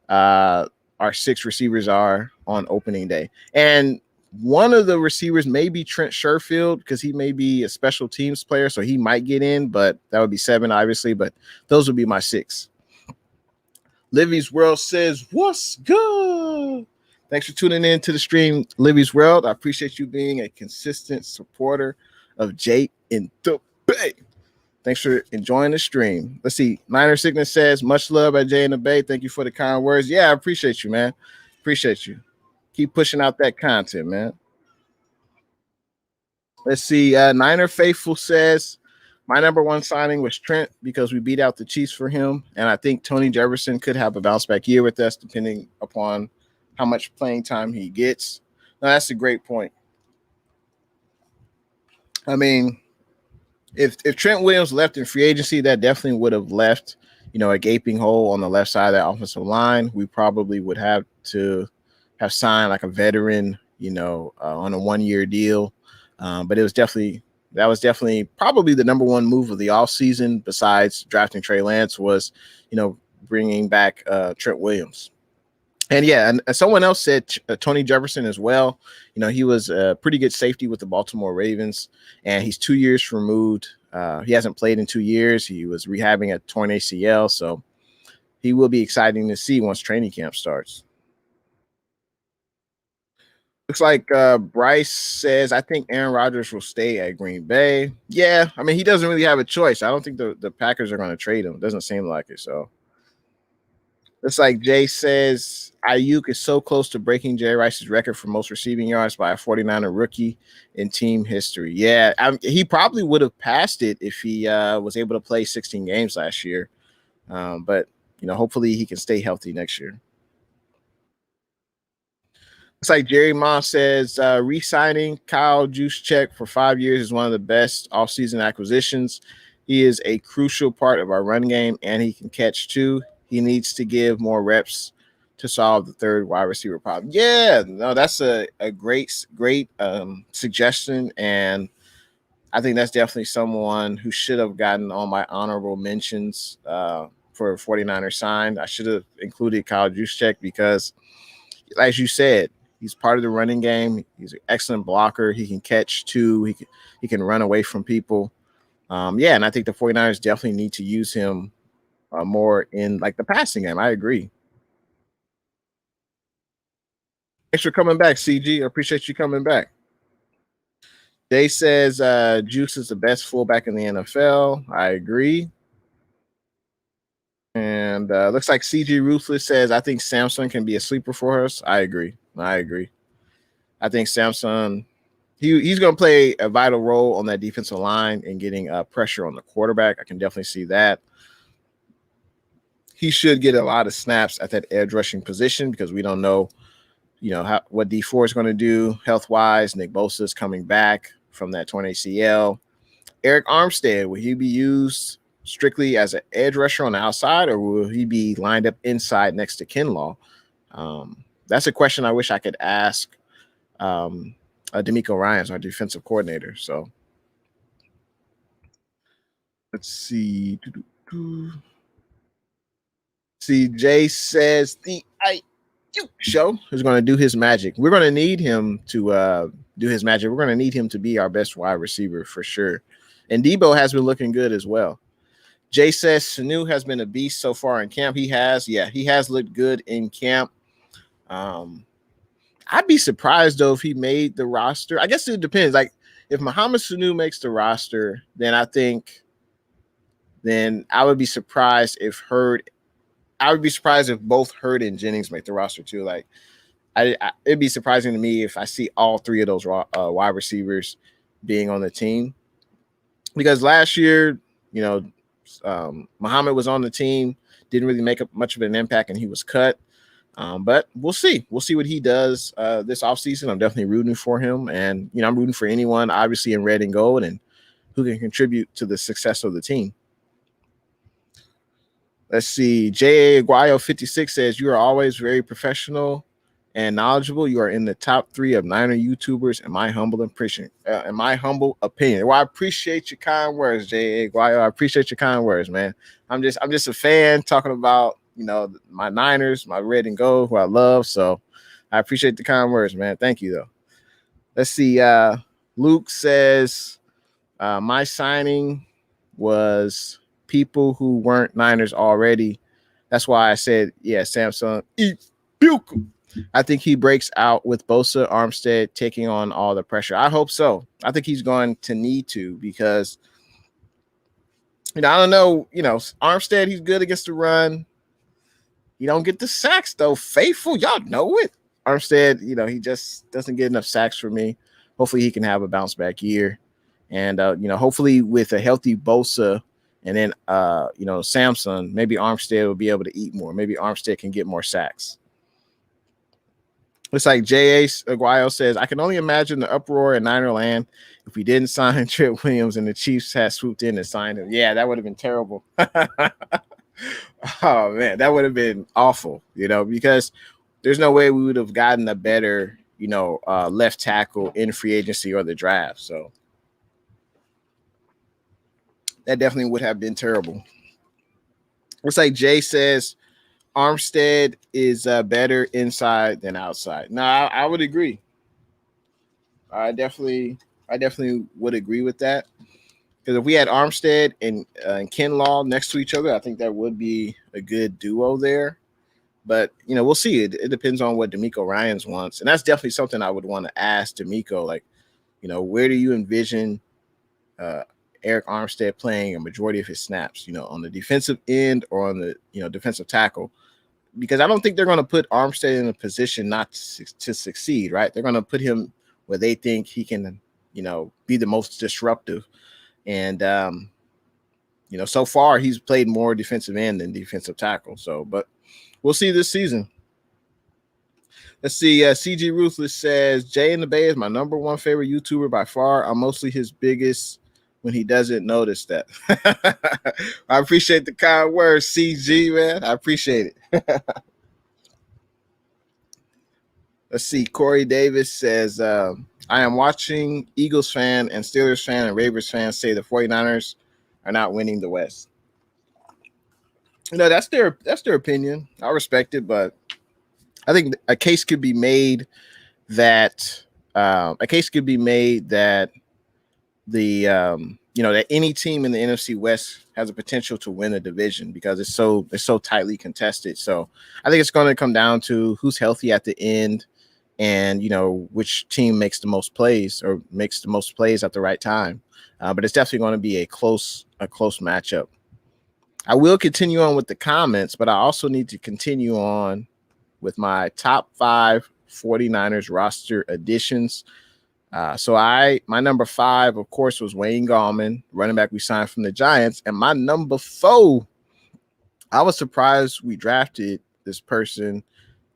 our 6 receivers are on opening day. And one of the receivers may be Trent Sherfield, because he may be a special teams player, so he might get in, but that would be 7, obviously. But those would be my 6. Livy's World says, what's good? Thanks for tuning in to the stream, Livy's World. I appreciate you being a consistent supporter of Jay in the Bay. Thanks for enjoying the stream. Let's see. Niner Sickness says, much love at Jay in the Bay. Thank you for the kind words. Yeah, I appreciate you, man. Appreciate you. Keep pushing out that content, man. Let's see. Niner Faithful says, my number 1 signing was Trent, because we beat out the Chiefs for him. And I think Tony Jefferson could have a bounce back year with us, depending upon how much playing time he gets. Now, that's a great point. I mean, if Trent Williams left in free agency, that definitely would have left, a gaping hole on the left side of that offensive line. We probably would have to have signed like a veteran, on a 1-year deal. But that was definitely probably the number 1 move of the offseason, besides drafting Trey Lance, was, bringing back Trent Williams. And yeah, and someone else said Tony Jefferson as well. He was a pretty good safety with the Baltimore Ravens, and he's 2 years removed. He hasn't played in 2 years. He was rehabbing a torn ACL, so he will be exciting to see once training camp starts. Looks like Bryce says, I think Aaron Rodgers will stay at Green Bay. Yeah, I mean, he doesn't really have a choice. I don't think the Packers are going to trade him. It doesn't seem like it, so. It's like Jay says, Ayuk is so close to breaking Jerry Rice's record for most receiving yards by a 49er rookie in team history. Yeah, he probably would have passed it if he was able to play 16 games last year. But hopefully he can stay healthy next year. It's like Jerry Moss says, re-signing Kyle Juszczyk for 5 years is one of the best offseason acquisitions. He is a crucial part of our run game, and he can catch too. He needs to give more reps to solve the third wide receiver problem. Yeah, no, that's a great suggestion, and I think that's definitely someone who should have gotten on my honorable mentions for 49ers signed. I should have included Kyle Juszczyk because, as you said, he's part of the running game. He's an excellent blocker. He can catch too. He can run away from people. Yeah, and I think the 49ers definitely need to use him more in like the passing game. I agree. Thanks for coming back, CG. I appreciate you coming back. Jay says Juice is the best fullback in the NFL. I agree. And looks like CG Ruthless says, I think Samson can be a sleeper for us. I agree. I think Samson, he's going to play a vital role on that defensive line and getting pressure on the quarterback. I can definitely see that. He should get a lot of snaps at that edge rushing position because we don't know, what D4 is going to do health-wise. Nick Bosa is coming back from that torn ACL. Eric Armstead, will he be used strictly as an edge rusher on the outside, or will he be lined up inside next to Kinlaw? That's a question I wish I could ask DeMeco Ryans, our defensive coordinator. So let's see. CJ says the IQ show is going to do his magic. We're going to need him to do his magic. We're going to need him to be our best wide receiver for sure. And Debo has been looking good as well. Jay says Sanu has been a beast so far in camp. He has looked good in camp. I'd be surprised though if he made the roster. I guess it depends. Like if Muhammad Sanu makes the roster, then I would be surprised if both Hurd and Jennings make the roster too. Like it'd be surprising to me if I see all three of those wide receivers being on the team, because last year, Muhammad was on the team, didn't really make much of an impact, and he was cut. But we'll see. We'll see what he does this offseason. I'm definitely rooting for him, and I'm rooting for anyone, obviously, in red and gold, and who can contribute to the success of the team. Let's see. J.A. Aguayo 56 says, you are always very professional and knowledgeable. You are in the top 3 of Niner YouTubers, in my humble opinion. Well, I appreciate your kind words, J.A. Aguayo. I appreciate your kind words, man. I'm just a fan talking about, my Niners, my red and gold, who I love. So I appreciate the kind words, man. Thank you, though. Let's see. Luke says, my signing was people who weren't Niners already. That's why I said, Samson. I think he breaks out with Bosa, Armstead taking on all the pressure. I hope so. I think he's going to need to, because, I don't know, Armstead, he's good against the run. He don't get the sacks, though. Faithful, y'all know it. Armstead, he just doesn't get enough sacks for me. Hopefully he can have a bounce back year. And, hopefully with a healthy Bosa and then, Samson, maybe Armstead will be able to eat more. Maybe Armstead can get more sacks. It's like J.A. Aguayo says, I can only imagine the uproar in Niner land if we didn't sign Trent Williams and the Chiefs had swooped in and signed him. Yeah, that would have been terrible. Oh, man, that would have been awful, because there's no way we would have gotten a better, left tackle in free agency or the draft. So that definitely would have been terrible. It's like Jay says, Armstead is better inside than outside. No, I would agree. I definitely would agree with that. Because if we had Armstead and Kinlaw next to each other, I think that would be a good duo there. But, we'll see. It depends on what DeMeco Ryans wants. And that's definitely something I would want to ask DeMeco. Like, where do you envision Eric Armstead playing a majority of his snaps, on the defensive end or on the, defensive tackle? because I don't think they're going to put Armstead in a position not to succeed, right? They're going to put him where they think he can, be the most disruptive. And, so far he's played more defensive end than defensive tackle. So, but we'll see this season. Let's see. CG Ruthless says, Jay intheBay is my number one favorite YouTuber by far. I'm mostly his biggest when he doesn't notice that. I appreciate the kind words, CG, man. I appreciate it. Let's see. Corey Davis says, I am watching Eagles fan and Steelers fan and Ravens fans say the 49ers are not winning the West. That's their opinion. I respect it, but I think a case could be made that the that any team in the NFC West has a potential to win a division because it's so tightly contested. So I think it's going to come down to who's healthy at the end, and which team makes the most plays at the right time. But it's definitely going to be a close matchup. I will continue on with the comments, but I also need to continue on with my top 5 49ers roster additions. So my number 5, of course, was Wayne Gallman, running back we signed from the Giants. And my number 4, I was surprised we drafted this person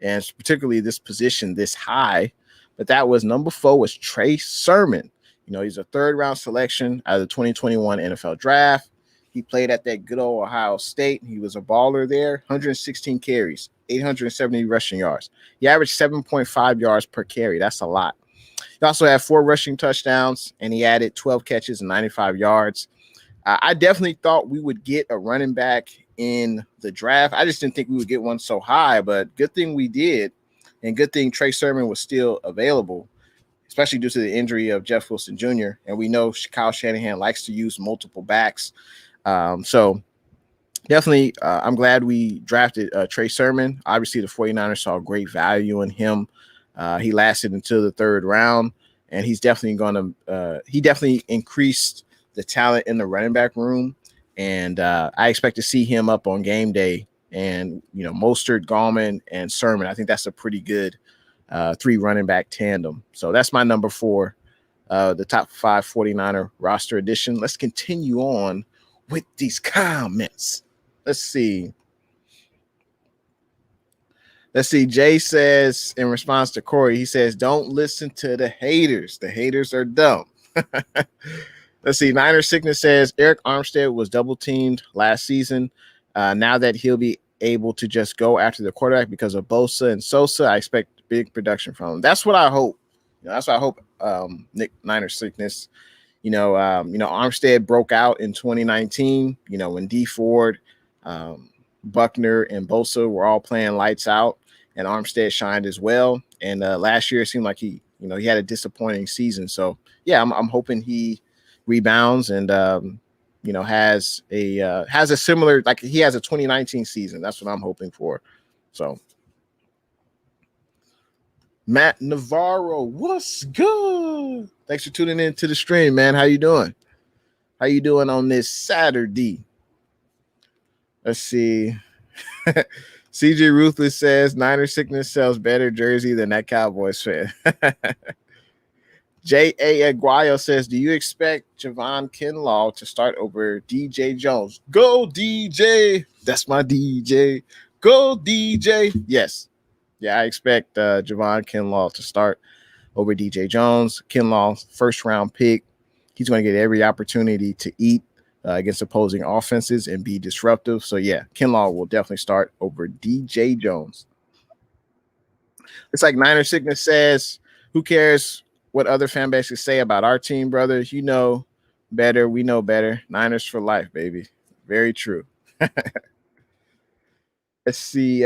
and particularly this position this high. But that was number 4 was Trey Sermon. He's a 3rd round selection out of the 2021 NFL draft. He played at that good old Ohio State. He was a baller there, 116 carries, 870 rushing yards. He averaged 7.5 yards per carry. That's a lot. He also had 4 rushing touchdowns, and he added 12 catches and 95 yards. I definitely thought we would get a running back in the draft. I just didn't think we would get one so high, but good thing we did, and good thing Trey Sermon was still available, especially due to the injury of Jeff Wilson Jr., and we know Kyle Shanahan likes to use multiple backs. So definitely, I'm glad we drafted Trey Sermon. Obviously, the 49ers saw great value in him. He lasted until the 3rd round, and he's definitely he definitely increased the talent in the running back room. And I expect to see him up on game day. And, Mostert, Gallman, and Sermon. I think that's a pretty good 3 running back tandem. So that's my number 4, the top 5 49er roster edition. Let's continue on with these comments. Let's see. Jay says in response to Corey, he says, don't listen to the haters. The haters are dumb. Let's see. Niner Sickness says Eric Armstead was double teamed last season. Now that he'll be able to just go after the quarterback because of Bosa and Sosa, I expect big production from him. That's what I hope. That's what I hope. Nick Niner Sickness. Armstead broke out in 2019, when D Ford, Buckner, and Bosa were all playing lights out, and Armstead shined as well. And last year it seemed like he had a disappointing season. So yeah, I'm hoping he rebounds and has a similar, like he has a 2019 season. That's what I'm hoping for. So Matt Navarro, what's good? Thanks for tuning in to the stream, man. How you doing? How you doing on this Saturday? Let's see. CJ Ruthless says Niner Sickness sells better jersey than that Cowboys fan. J.A. Aguayo says, do you expect Javon Kinlaw to start over DJ Jones? Go DJ. That's my DJ. Go DJ. Yes. Yeah, I expect Javon Kinlaw to start over DJ Jones. Kinlaw, 1st round pick. He's going to get every opportunity to eat against opposing offenses and be disruptive. So, yeah, Kinlaw will definitely start over DJ Jones. It's like Niner Sickness says, who cares what other fan bases say about our team, brothers? You know better. We know better. Niners for life, baby. Very true. Let's see.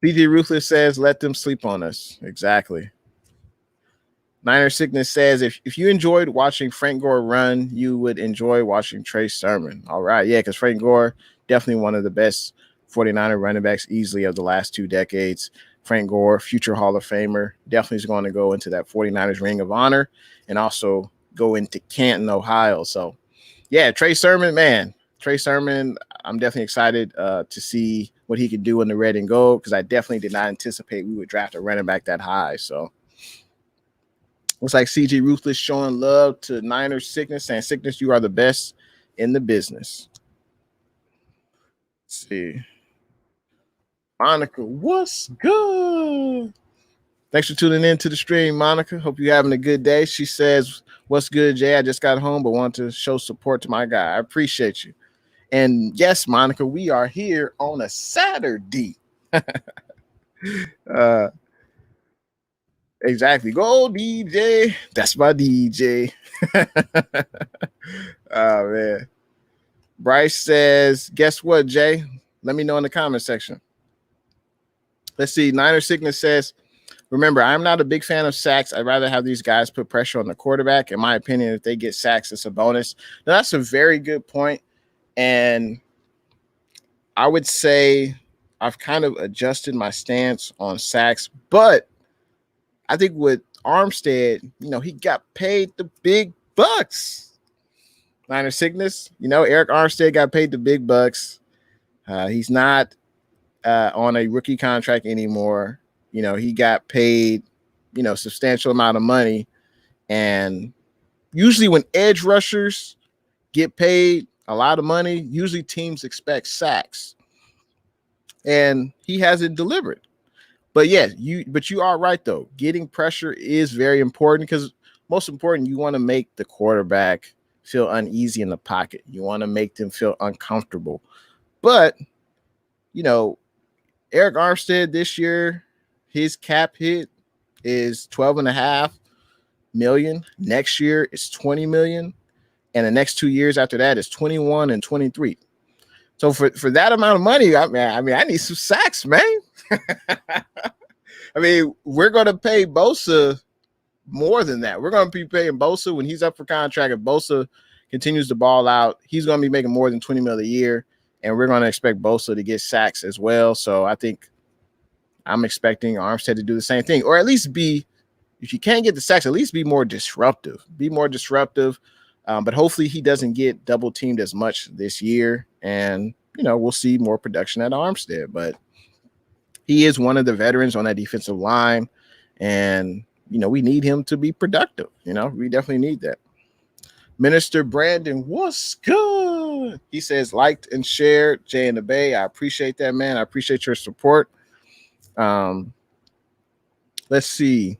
PG Ruthless says, let them sleep on us. Exactly. Niner Sickness says, if you enjoyed watching Frank Gore run, you would enjoy watching Trey Sermon. All right. Yeah, because Frank Gore, definitely one of the best 49er running backs easily of the last 2 decades. Frank Gore, future Hall of Famer, definitely is going to go into that 49ers Ring of Honor and also go into Canton, Ohio. So, yeah, Trey Sermon, man. Trey Sermon, I'm definitely excited to see what he could do in the red and gold, because I definitely did not anticipate we would draft a running back that high. So looks like CG Ruthless showing love to Niners Sickness, saying, Sickness, you are the best in the business. Let's see. Monica, what's good? Thanks for tuning in to the stream, Monica. Hope you're having a good day. She says, what's good, Jay? I just got home, but want to show support to my guy. I appreciate you. And yes, Monica, we are here on a Saturday. Exactly. Go, DJ. That's my DJ. Oh, man. Bryce says, guess what, Jay? Let me know in the comment section. Let's see. Niner Sickness says, remember, I'm not a big fan of sacks. I'd rather have these guys put pressure on the quarterback. In my opinion, if they get sacks, it's a bonus. Now, that's a very good point. And I would say I've kind of adjusted my stance on sacks. But I think with Armstead, he got paid the big bucks. Niner Sickness, Eric Armstead got paid the big bucks. He's not on a rookie contract anymore. He got paid, substantial amount of money. And usually when edge rushers get paid a lot of money, usually teams expect sacks. And he hasn't delivered. But yeah, you are right, though. Getting pressure is very important, because most important, you want to make the quarterback feel uneasy in the pocket. You want to make them feel uncomfortable. But, Eric Armstead this year, his cap hit is $12.5 million. Next year it's $20 million. And the next 2 years after that is 21 and 23. So for that amount of money, I need some sacks, man. We're going to pay Bosa more than that. We're going to be paying Bosa when he's up for contract. If Bosa continues to ball out, he's going to be making more than $20 million a year. And we're going to expect Bosa to get sacks as well. So I think I'm expecting Armstead to do the same thing, or at least if you can't get the sacks, at least be more disruptive. But hopefully he doesn't get double teamed as much this year. And, we'll see more production at Armstead. But he is one of the veterans on that defensive line. And, we need him to be productive. We definitely need that. Minister Brandon, what's good? He says, liked and shared Jay in the Bay. I appreciate that, man. I appreciate your support. Let's see.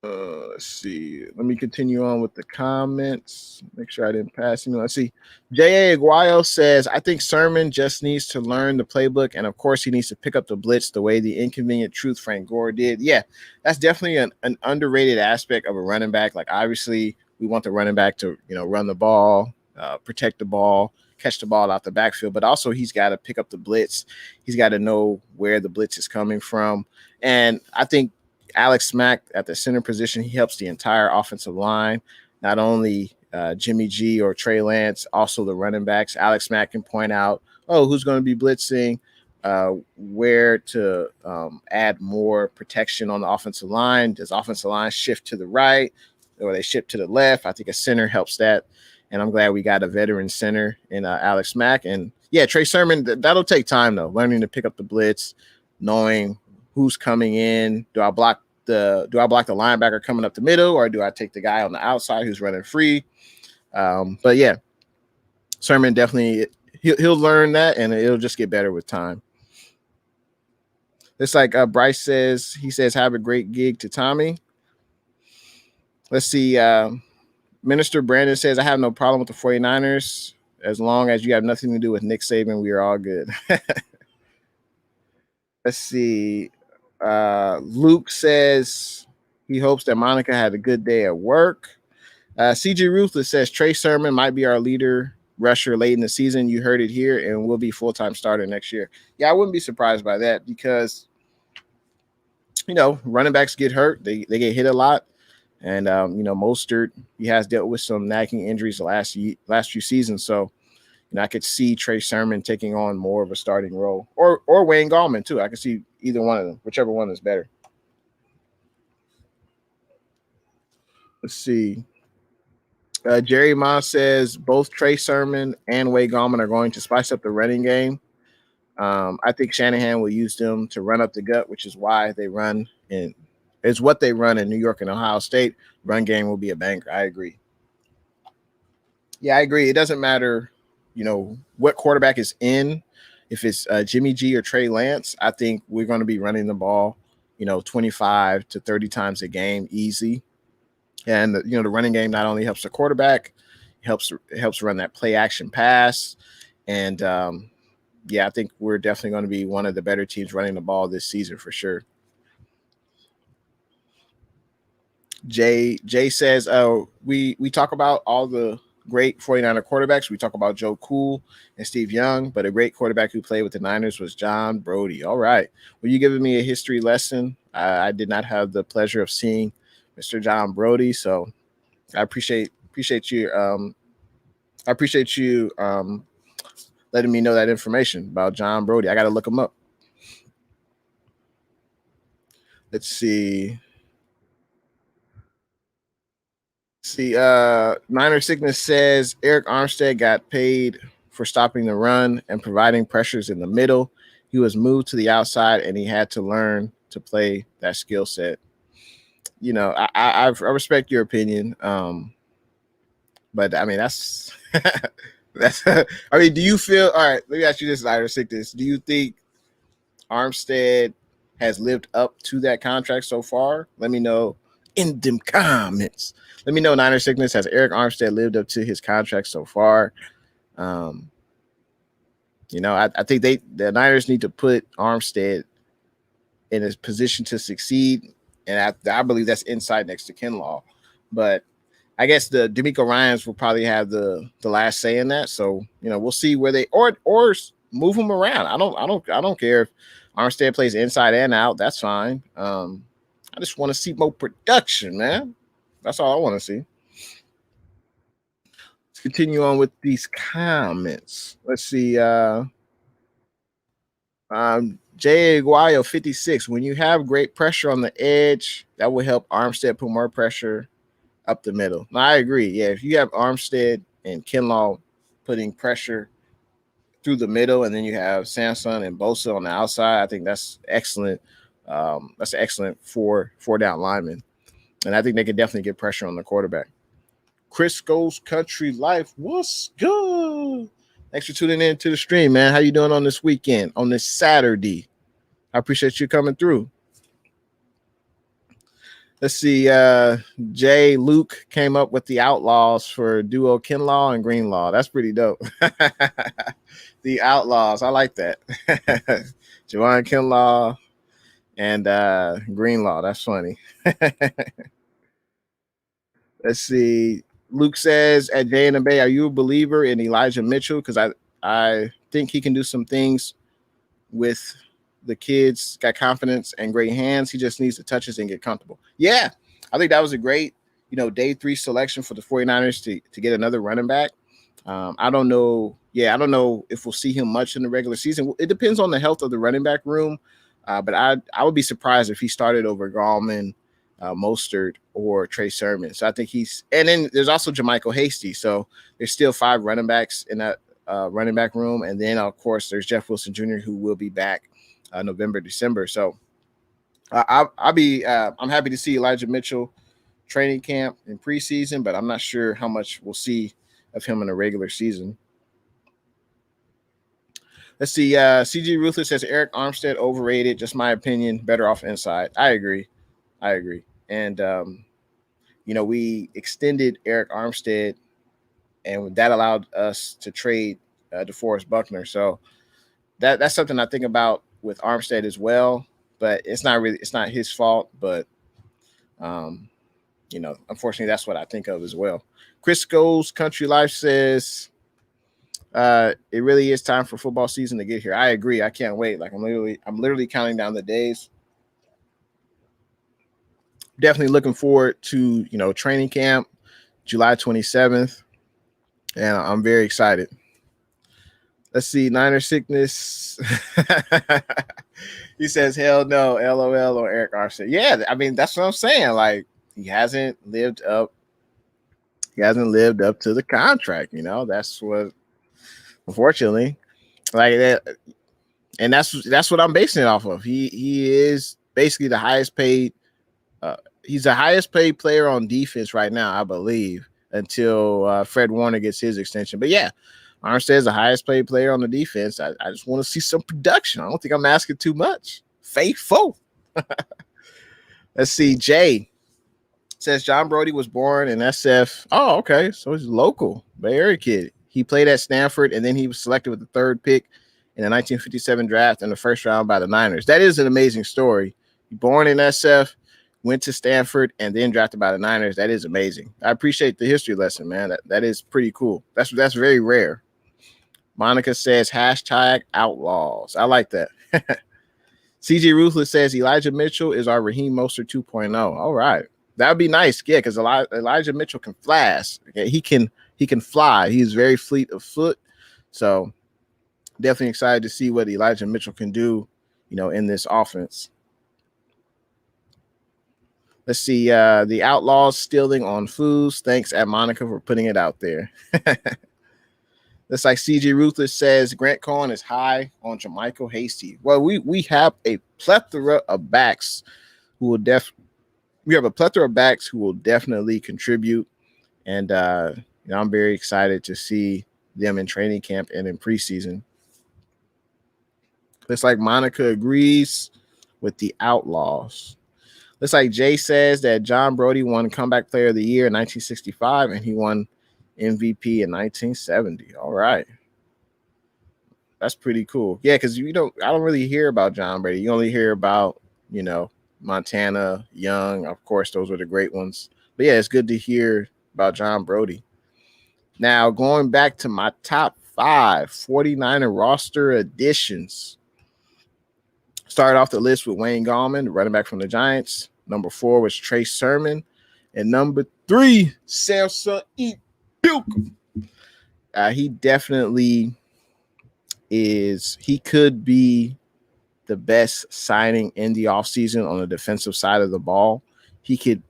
Let me continue on with the comments. Make sure I didn't pass him. Let's see. J.A. Aguayo says, I think Sermon just needs to learn the playbook. And of course, he needs to pick up the blitz the way the inconvenient truth Frank Gore did. Yeah, that's definitely an underrated aspect of a running back. Like, obviously, we want the running back to, run the ball, protect the ball, catch the ball out the backfield. But also, he's got to pick up the blitz. He's got to know where the blitz is coming from. And I think Alex Mack at the center position, he helps the entire offensive line, not only Jimmy G or Trey Lance, also the running backs. Alex Mack can point out, who's going to be blitzing, where to add more protection on the offensive line. Does offensive line shift to the right or they shift to the left? I think a center helps that. And I'm glad we got a veteran center in Alex Mack. And yeah, Trey Sermon, that'll take time, though, learning to pick up the blitz, knowing who's coming in. Do I block the linebacker coming up the middle, or do I take the guy on the outside who's running free? But yeah, Sermon definitely he'll learn that, and it'll just get better with time. It's like Bryce says, he says, have a great gig to Tommy. Let's see. Minister Brandon says, I have no problem with the 49ers as long as you have nothing to do with Nick Saban. We are all good. Let's see. Luke says he hopes that Monica had a good day at work. CG Ruthless says Trey Sermon might be our leader rusher late in the season. You heard it here, and will be full-time starter next year. Yeah, I wouldn't be surprised by that, because running backs get hurt. They get hit a lot. And Mostert, he has dealt with some nagging injuries the last few seasons. So I could see Trey Sermon taking on more of a starting role, or Wayne Gallman too. I could see either one of them, whichever one is better. Let's see. Jerry Ma says both Trey Sermon and Wayne Gallman are going to spice up the running game. I think Shanahan will use them to run up the gut, which is why they run in. It's what they run in New York and Ohio State. Run game will be a banker. I agree. Yeah, I agree. It doesn't matter, what quarterback is in. If it's Jimmy G or Trey Lance, I think we're going to be running the ball, 25 to 30 times a game, easy. And the running game not only helps the quarterback, it helps run that play action pass, and yeah, I think we're definitely going to be one of the better teams running the ball this season for sure. Jay says, we talk about all the great 49er quarterbacks. We talk about Joe Cool and Steve Young, but a great quarterback who played with the Niners was John Brody. All right. Were you giving me a history lesson? I did not have the pleasure of seeing Mr. John Brody, so I appreciate you. I appreciate you letting me know that information about John Brody. I got to look him up. Let's see. Niner Sickness says Eric Armstead got paid for stopping the run and providing pressures in the middle. He was moved to the outside and he had to learn to play that skill set. I respect your opinion. But I mean, that's that's. I mean, do you feel? All right, let me ask you this, Niner Sickness. Do you think Armstead has lived up to that contract so far? Let me know in them comments. Let me know, Niner Sickness, has Eric Armstead lived up to his contract so far? I think the Niners need to put Armstead in a position to succeed, and I believe that's inside next to Kinlaw. But I guess the D'Amico Ryans will probably have the last say in that. So we'll see where they or move them around. I don't care if Armstead plays inside and out. That's fine. I just want to see more production, man. That's all I want to see. Let's continue on with these comments. Let's see. J. Aguayo 56. When you have great pressure on the edge, that will help Armstead put more pressure up the middle. Now, I agree. Yeah, if you have Armstead and Kinlaw putting pressure through the middle, and then you have Samson and Bosa on the outside, I think that's excellent. That's excellent for down linemen, and I think they can definitely get pressure on the quarterback. Chris Goes Country Life, what's good? Thanks for tuning in to the stream, man. How you doing on this weekend, on this Saturday? I appreciate you coming through. Let's see. Jay Luke came up with the Outlaws for duo Kinlaw and Greenlaw. That's pretty dope. The Outlaws. I like that. Javon Kinlaw and Greenlaw. That's funny. Let's see. Luke says at Jay and the Bay, are you a believer in Elijah Mitchell? Because I think he can do some things with the kids, got confidence and great hands. He just needs to touch it and get comfortable. Yeah, I think that was a great, day 3 selection for the 49ers to get another running back. I don't know. Yeah, I don't know if we'll see him much in the regular season. It depends on the health of the running back room. But I would be surprised if he started over Gallman, Mostert, or Trey Sermon. So I think and then there's also Jermichael Hasty. So there's still 5 running backs in that running back room. And then, of course, there's Jeff Wilson Jr., who will be back November, December. So I'm happy to see Elijah Mitchell training camp in preseason, but I'm not sure how much we'll see of him in the regular season. Let's see. CG Ruthless says Eric Armstead overrated. Just my opinion. Better off inside. I agree. And we extended Eric Armstead, and that allowed us to trade DeForest Buckner. So that's something I think about with Armstead as well. But it's not his fault. But unfortunately, that's what I think of as well. Chris Goes Country Life says, it really is time for football season to get here. I agree. I can't wait. Like I'm literally counting down the days. Definitely looking forward to, training camp, July 27th. And I'm very excited. Let's see. Niner Sickness. He says, hell no, LOL or Eric Armstead. Yeah, I mean, that's what I'm saying. Like, he hasn't lived up to the contract. That's what, unfortunately, like that. And that's what I'm basing it off of. He is basically the highest paid. He's the highest paid player on defense right now, I believe, until Fred Warner gets his extension. But yeah, Armstead is the highest paid player on the defense. I just want to see some production. I don't think I'm asking too much. Faithful. Let's see. Jay says John Brody was born in SF. Oh, okay. So he's local Bay Area kid. He played at Stanford, and then he was selected with the third pick in the 1957 draft in the first round by the Niners. That is an amazing story. Born in SF, went to Stanford, and then drafted by the Niners. That is amazing. I appreciate the history lesson, man. That is pretty cool. That's very rare. Monica says hashtag outlaws. I like that. CJ Ruthless says Elijah Mitchell is our Raheem Mostert 2.0. All right. That would be nice. Yeah, because Elijah Mitchell can flash. Okay? He can fly. He's very fleet of foot. So definitely excited to see what Elijah Mitchell can do, in this offense. Let's see. The Outlaws stealing on foods. Thanks at Monica for putting it out there. That's like CG Ruthless says Grant Cohen is high on Jermichael Hasty. Well, we have a plethora of backs who will definitely contribute. And I'm very excited to see them in training camp and in preseason. Looks like Monica agrees with the Outlaws. Looks like Jay says that John Brody won Comeback Player of the Year in 1965, and he won MVP in 1970. All right. That's pretty cool. Yeah, because I don't really hear about John Brady. You only hear about, Montana, Young. Of course, those were the great ones. But yeah, it's good to hear about John Brody. Now, going back to my top 5 49er roster additions. Started off the list with Wayne Gallman, running back from the Giants. Number 4 was Trey Sermon. And number 3, Samson E. Buka. He definitely is. He could be the best signing in the offseason on the defensive side of the ball. He could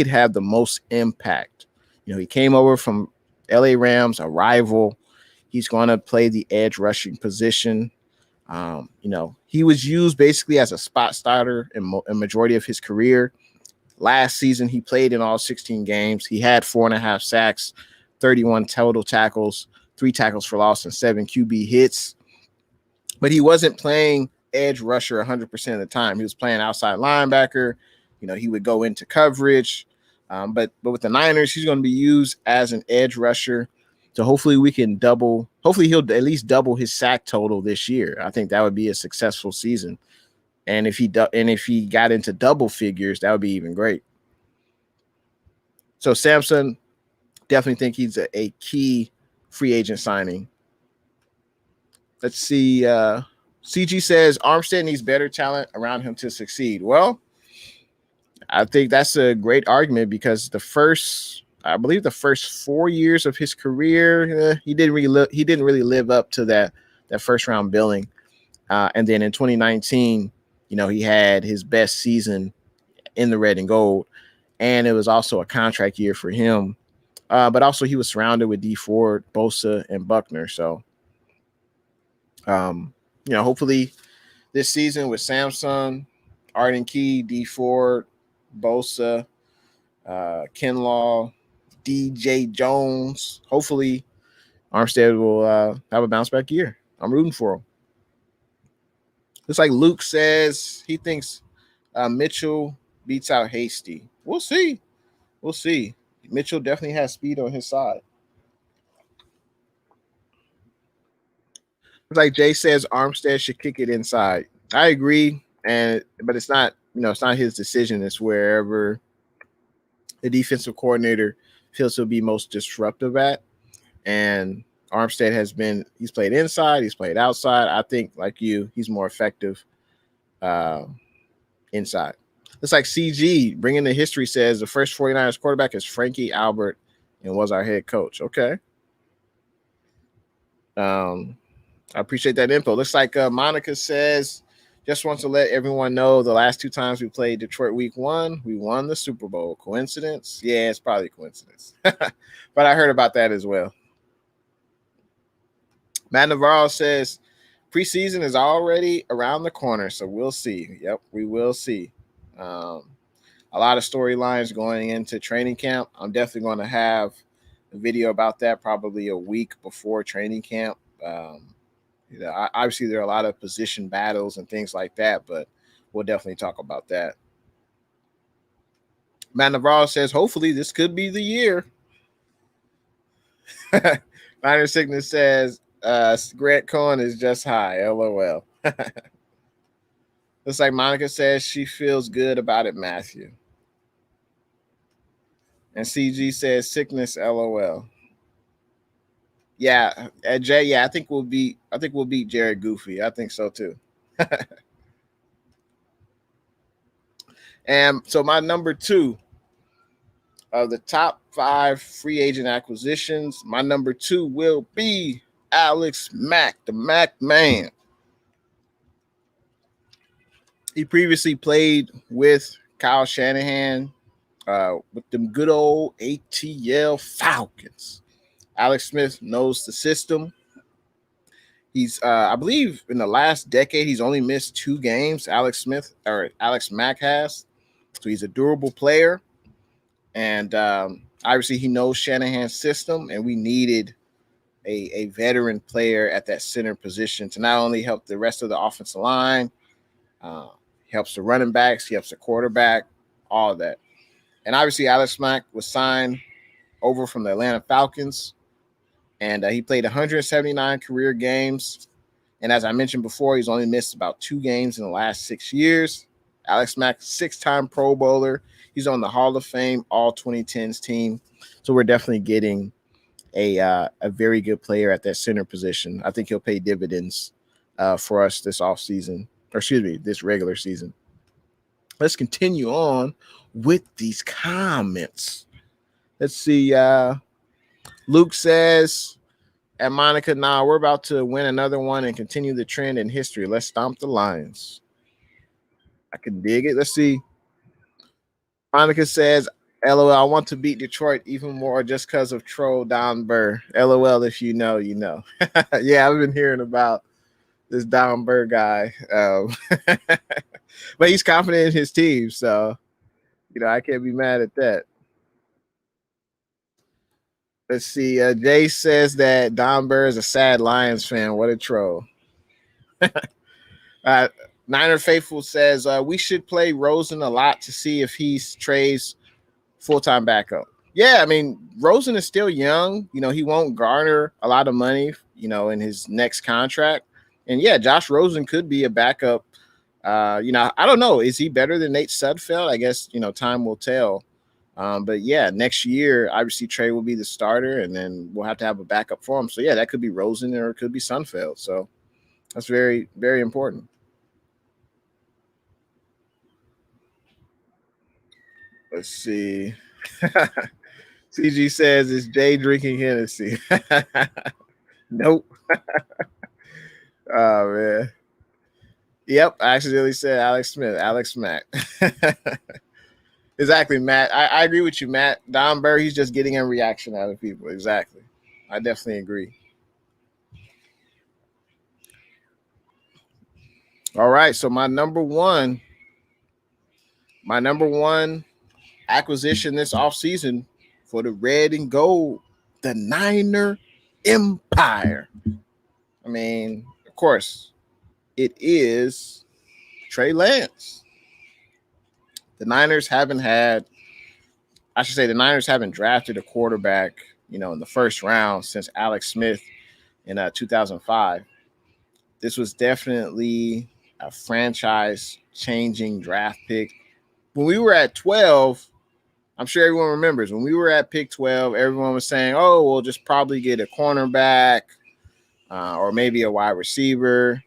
have the most impact. He came over from LA Rams, a rival. He's going to play the edge rushing position. He was used basically as a spot starter in a majority of his career. Last season, he played in all 16 games. He had 4.5 sacks, 31 total tackles, 3 tackles for loss, and 7 QB hits. But he wasn't playing edge rusher 100% of the time. He was playing outside linebacker. He would go into coverage. But with the Niners, he's going to be used as an edge rusher. So hopefully he'll at least double his sack total this year. I think that would be a successful season. And if he got into double figures, that would be even great. So Samson, definitely think he's a key free agent signing. Let's see. CG says Armstead needs better talent around him to succeed. Well, I think that's a great argument because the first 4 years of his career, he didn't really live up to that first round billing. And then in 2019, he had his best season in the red and gold, and it was also a contract year for him. But also he was surrounded with D Ford, Bosa, and Buckner. So, hopefully this season with Samson, Arden Key, D Ford, Bosa, Kinlaw, DJ Jones, hopefully Armstead will have a bounce back year. I'm rooting for him. Looks like Luke says he thinks Mitchell beats out Hasty. We'll see. Mitchell definitely has speed on his side. Looks like Jay says Armstead should kick it inside. I agree, but it's not his decision. It's wherever the defensive coordinator feels he'll be most disruptive at. And Armstead he's played inside, he's played outside. I think, like you, he's more effective inside. Looks like CG, bringing the history, says the first 49ers quarterback is Frankie Albert and was our head coach. Okay. I appreciate that info. Looks like Monica says, just wants to let everyone know the last 2 times we played Detroit week 1, we won the Super Bowl. Coincidence? Yeah, it's probably a coincidence. But I heard about that as well. Matt Navarro says preseason is already around the corner, so we'll see. Yep, we will see. A lot of storylines going into training camp. I'm definitely going to have a video about that probably a week before training camp. Obviously there are a lot of position battles and things like that, but we'll definitely talk about that. Matt Navarro says, hopefully this could be the year. Minor Sickness says, Grant Cohen is just high. LOL. Looks like Monica says she feels good about it, Matthew. And CG says sickness, LOL. Yeah, Jay. Yeah, I think we'll beat Jared Goofy. I think so too. And so my number 2 of the top 5 free agent acquisitions, my number 2 will be Alex Mack, the Mack Man. He previously played with Kyle Shanahan with them good old ATL Falcons. Alex Smith knows the system. He's, I believe, in the last decade, he's only missed 2 games. Alex Mack has. So he's a durable player. And obviously, he knows Shanahan's system, and we needed a veteran player at that center position to not only help the rest of the offensive line, helps the running backs, he helps the quarterback, all of that. And obviously, Alex Mack was signed over from the Atlanta Falcons, and he played 179 career games. And as I mentioned before, he's only missed about 2 games in the last 6 years. Alex Mack, 6-time Pro Bowler. He's on the Hall of Fame All 2010s team. So we're definitely getting a very good player at that center position. I think he'll pay dividends for us this offseason, or excuse me, this regular season. Let's continue on with these comments. Let's see. Luke says, and Monica, we're about to win another one and continue the trend in history. Let's stomp the Lions. I can dig it. Let's see. Monica says, LOL, I want to beat Detroit even more just because of troll Don Burr. LOL, if you know, you know. Yeah, I've been hearing about this Don Burr guy. But he's confident in his team, so, I can't be mad at that. Let's see. Jay says that Don Burr is a sad Lions fan. What a troll. Niner Faithful says we should play Rosen a lot to see if he trades full-time backup. Yeah, I mean, Rosen is still young. He won't garner a lot of money, in his next contract. And yeah, Josh Rosen could be a backup. I don't know. Is he better than Nate Sudfeld? I guess, time will tell. But yeah, next year, obviously Trey will be the starter, and then we'll have to have a backup for him. So yeah, that could be Rosen or it could be Sudfeld. So that's very, very important. Let's see. CG says, is Jay drinking Hennessy? Nope. Oh, man. Yep, I accidentally said Alex Smith. Alex Mack. Exactly, Matt. I agree with you, Matt. Don Burr, he's just getting a reaction out of people. Exactly. I definitely agree. All right, so my number one acquisition this offseason for the red and gold, the Niner Empire. I mean, of course, it is Trey Lance. The Niners haven't drafted a quarterback, in the first round since Alex Smith in 2005. This was definitely a franchise-changing draft pick. When we were at 12, I'm sure everyone remembers, when we were at pick 12, everyone was saying, oh, we'll just probably get a cornerback or maybe a wide receiver.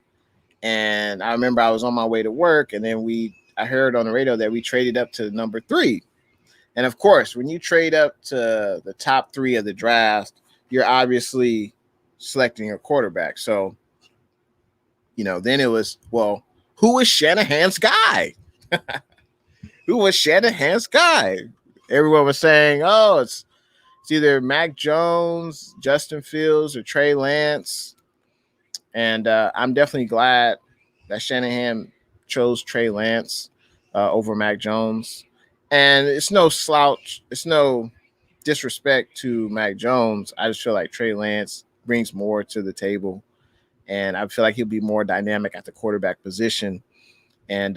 And I remember I was on my way to work, and then I heard on the radio that we traded up to number 3. And of course, when you trade up to the top 3 of the draft, you're obviously selecting a quarterback. So, then it was, well, who is Shanahan's guy? Who was Shanahan's guy? Everyone was saying, oh, it's either Mac Jones, Justin Fields, or Trey Lance. And I'm definitely glad that Shanahan chose Trey Lance over Mac Jones. And it's no slouch. It's no disrespect to Mac Jones. I just feel like Trey Lance brings more to the table. And I feel like he'll be more dynamic at the quarterback position. And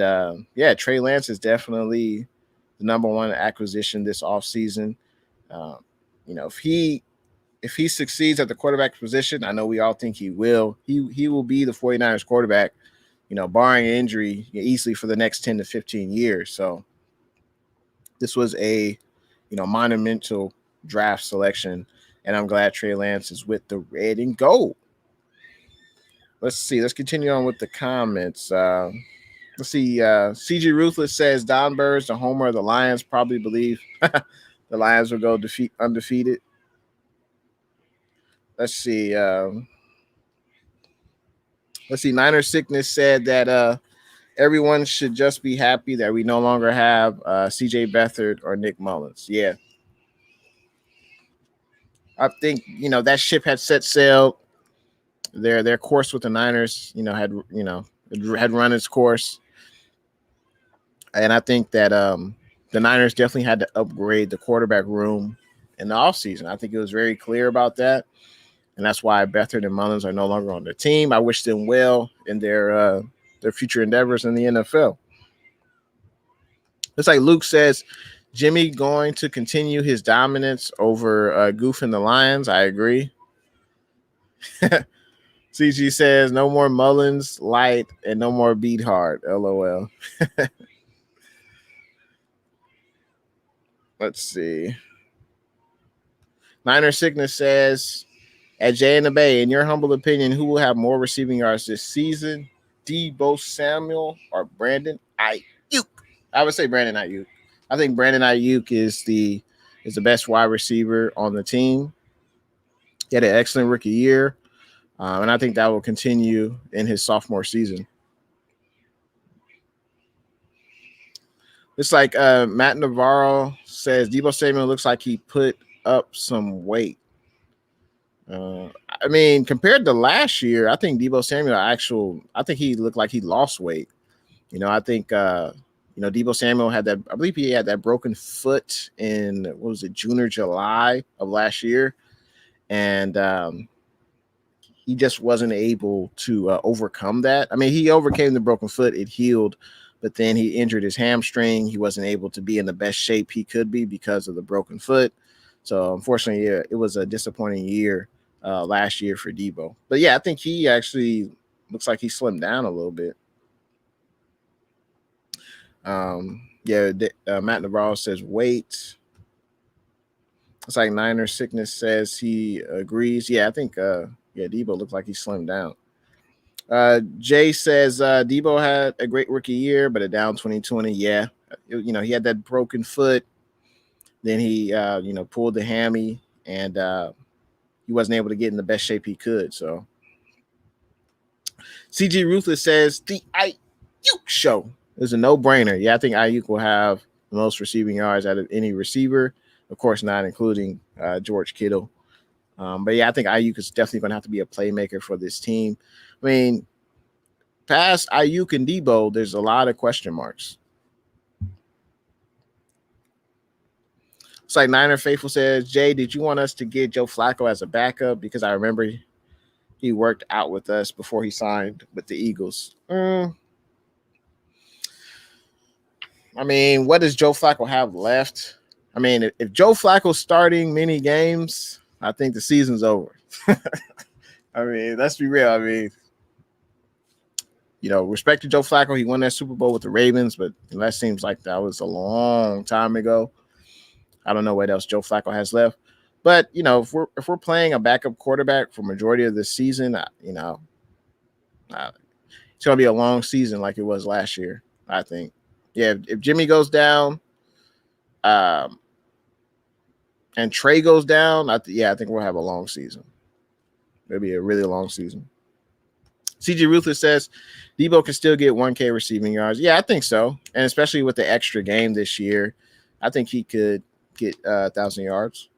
Trey Lance is definitely the number one acquisition this offseason. Um, if he succeeds at the quarterback position, I know we all think he will. He will be the 49ers quarterback, barring injury, easily for the next 10 to 15 years. So this was a, monumental draft selection, and I'm glad Trey Lance is with the red and gold. Let's see. Let's continue on with the comments. Let's see. CG Ruthless says Don Burrs, the homer of the Lions, probably believe the Lions will go undefeated. Let's see. Niner Sickness said that everyone should just be happy that we no longer have CJ Beathard or Nick Mullins. Yeah. I think, that ship had set sail. Their course with the Niners, had run its course. And I think that the Niners definitely had to upgrade the quarterback room in the offseason. I think it was very clear about that. And that's why Beathard and Mullins are no longer on the team. I wish them well in their future endeavors in the NFL. It's like Luke says, Jimmy going to continue his dominance over Goof and the Lions. I agree. CG says, no more Mullins, light, and no more beat hard. LOL. Let's see. Niner Sickness says, at Jay and the Bay, in your humble opinion, who will have more receiving yards this season? Deebo Samuel or Brandon Ayuk? I would say Brandon Ayuk. I think Brandon Ayuk is the best wide receiver on the team. He had an excellent rookie year, and I think that will continue in his sophomore season. It's like Matt Navarro says, Deebo Samuel looks like he put up some weight. I mean, compared to last year, I think Deebo Samuel I think he looked like he lost weight. I think Deebo Samuel I believe he had that broken foot in, what was it, June or July of last year. And he just wasn't able to overcome that. I mean, he overcame the broken foot, it healed, but then he injured his hamstring. He wasn't able to be in the best shape he could be because of the broken foot. So unfortunately, yeah, it was a disappointing year last year for Deebo. But yeah, I think he actually looks like he slimmed down a little bit. Matt Navarro says wait. It's like Niner Sickness says he agrees. Yeah, I think Deebo looks like he slimmed down. Jay says Deebo had a great rookie year, but a down 2020. Yeah, he had that broken foot. Then he pulled the hammy, and he wasn't able to get in the best shape he could. So CG Ruthless says the Ayuk show is a no-brainer. Yeah, I think Ayuk will have the most receiving yards out of any receiver. Of course, not including George Kittle. But yeah, I think Ayuk is definitely going to have to be a playmaker for this team. I mean, past Ayuk and Deebo, there's a lot of question marks. It's like Niner Faithful says, Jay, did you want us to get Joe Flacco as a backup? Because I remember he worked out with us before he signed with the Eagles. I mean, what does Joe Flacco have left? I mean, if Joe Flacco's starting many games, I think the season's over. I mean, let's be real. I mean, respect to Joe Flacco. He won that Super Bowl with the Ravens, but that seems like that was a long time ago. I don't know what else Joe Flacco has left. But, if we're playing a backup quarterback for majority of the season, it's going to be a long season like it was last year, I think. Yeah, if Jimmy goes down and Trey goes down, I think we'll have a long season. It'll be a really long season. CG Ruthless says Deebo can still get 1K receiving yards. Yeah, I think so. And especially with the extra game this year, I think he could get 1,000 yards.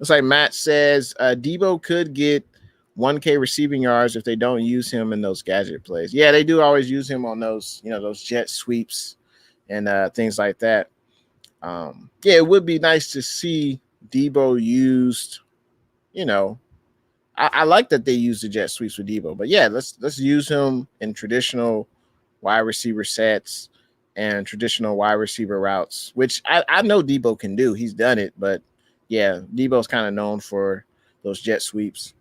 Looks like Matt says Debo could get 1K receiving yards if they don't use him in those gadget plays. Yeah, they do always use him on those, those jet sweeps and things like that. Yeah, it would be nice to see Debo used. I like that they use the jet sweeps with Debo, but yeah, let's use him in traditional wide receiver sets and traditional wide receiver routes, which I know Debo can do. He's done it, but yeah, Debo's kind of known for those jet sweeps.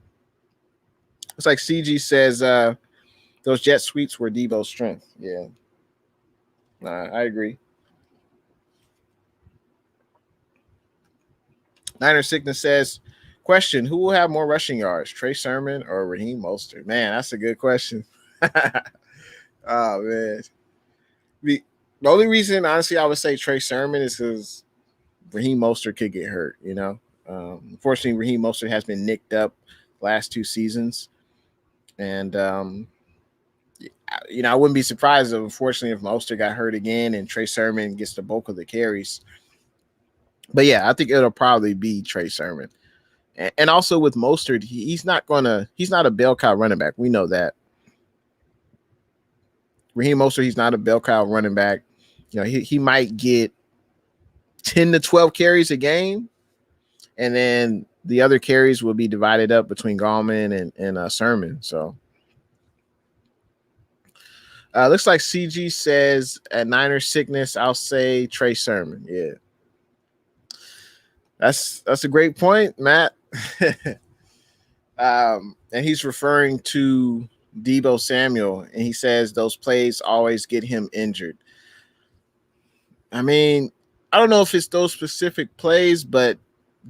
It's like CG says those jet sweeps were Debo's strength. Yeah, I agree. Niner Sickness says, question, who will have more rushing yards, Trey Sermon or Raheem Mostert? Man, that's a good question. Oh, man. The only reason, honestly, I would say Trey Sermon is because Raheem Mostert could get hurt, Unfortunately, Raheem Mostert has been nicked up last 2 seasons. And, I wouldn't be surprised, unfortunately, if Mostert got hurt again and Trey Sermon gets the bulk of the carries. But, yeah, I think it'll probably be Trey Sermon. And also with Mostert, he's not a bell cow running back. We know that. Raheem Mostert, he's not a bell cow running back. He might get 10 to 12 carries a game, and then the other carries will be divided up between Gallman and Sermon. So looks like CG says at Niner Sickness, I'll say Trey Sermon. Yeah. That's a great point, Matt. And he's referring to Debo Samuel, and he says those plays always get him injured. I mean, I don't know if it's those specific plays, but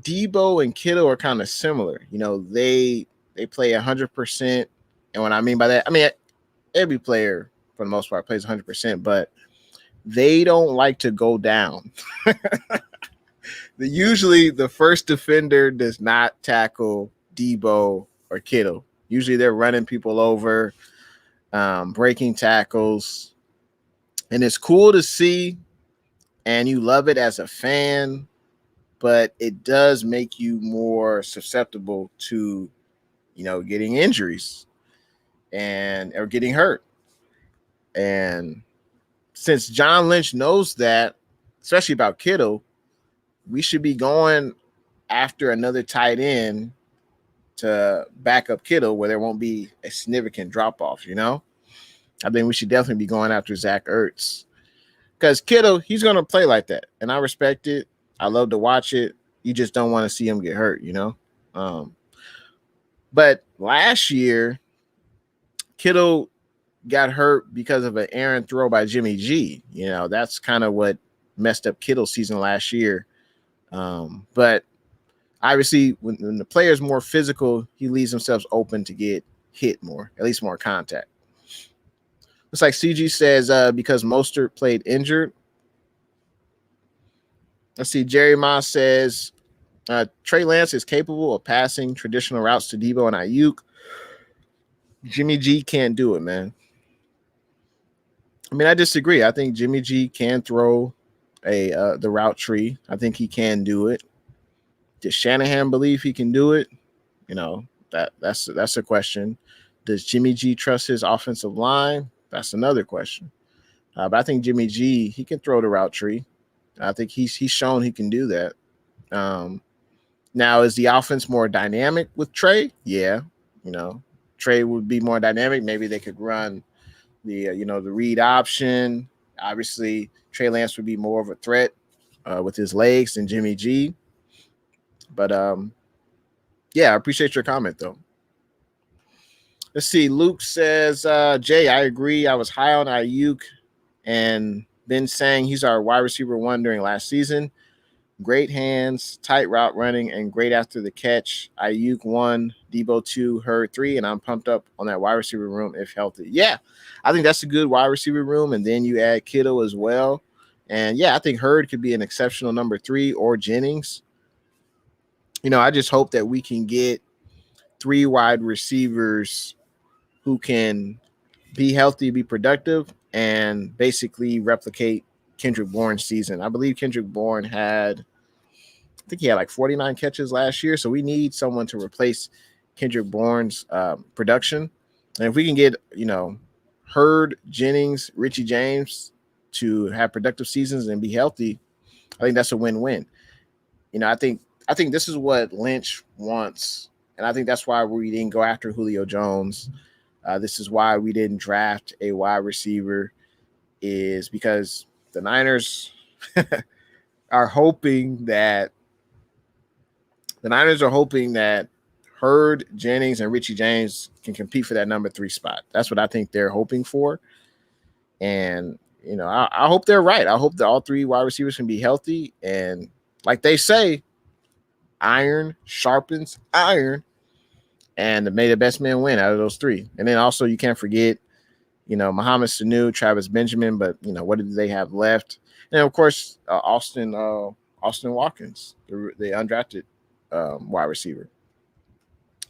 Debo and Kittle are kind of similar. They play 100%. And what I mean by that, I mean, every player for the most part plays 100%, but they don't like to go down. Usually the first defender does not tackle Debo or Kittle. Usually they're running people over, breaking tackles. And it's cool to see, and you love it as a fan, but it does make you more susceptible to, getting injuries or getting hurt. And since John Lynch knows that, especially about Kittle, we should be going after another tight end to back up Kittle where there won't be a significant drop-off, I think we should definitely be going after Zach Ertz. Because Kittle, he's going to play like that. And I respect it. I love to watch it. You just don't want to see him get hurt, But last year, Kittle got hurt because of an errant throw by Jimmy G. That's kind of what messed up Kittle's season last year. But obviously, when the player's more physical, he leaves himself open to get hit more, at least more contact. Looks like CG says because Mostert played injured. Let's see. Jerry Ma says Trey Lance is capable of passing traditional routes to Debo and Ayuk. Jimmy G can't do it, man. I mean, I disagree. I think Jimmy G can throw the route tree. I think he can do it. Does Shanahan believe he can do it? That's a question. Does Jimmy G trust his offensive line? That's another question. But I think Jimmy G, he can throw the route tree. I think he's shown he can do that. Now, is the offense more dynamic with Trey? Yeah. Trey would be more dynamic. Maybe they could run the read option. Obviously, Trey Lance would be more of a threat with his legs than Jimmy G. But, yeah, I appreciate your comment, though. Let's see. Luke says, Jay, I agree. I was high on Ayuk and been saying he's our wide receiver 1 during last season. Great hands, tight route running, and great after the catch. Ayuk 1, Debo 2, Hurd 3, and I'm pumped up on that wide receiver room if healthy. Yeah, I think that's a good wide receiver room, and then you add Kittle as well. And, yeah, I think Hurd could be an exceptional number 3 or Jennings. I just hope that we can get 3 wide receivers who can be healthy, be productive, and basically replicate Kendrick Bourne's season. I believe Kendrick Bourne had I think he had like 49 catches last year. So we need someone to replace Kendrick Bourne's production. And if we can get, Hurd, Jennings, Richie James to have productive seasons and be healthy, I think that's a win-win. I think this is what Lynch wants, and I think that's why we didn't go after Julio Jones. This is why we didn't draft a wide receiver, is because the Niners are hoping that Hurd, Jennings, and Richie James can compete for that number 3 spot. That's what I think they're hoping for. And, I hope they're right. I hope that all 3 wide receivers can be healthy. And like they say, iron sharpens iron. And may the best man win out of those 3. And then also you can't forget, Mohamed Sanu, Travis Benjamin, but, what did they have left? And, of course, Austin Watkins, the undrafted wide receiver.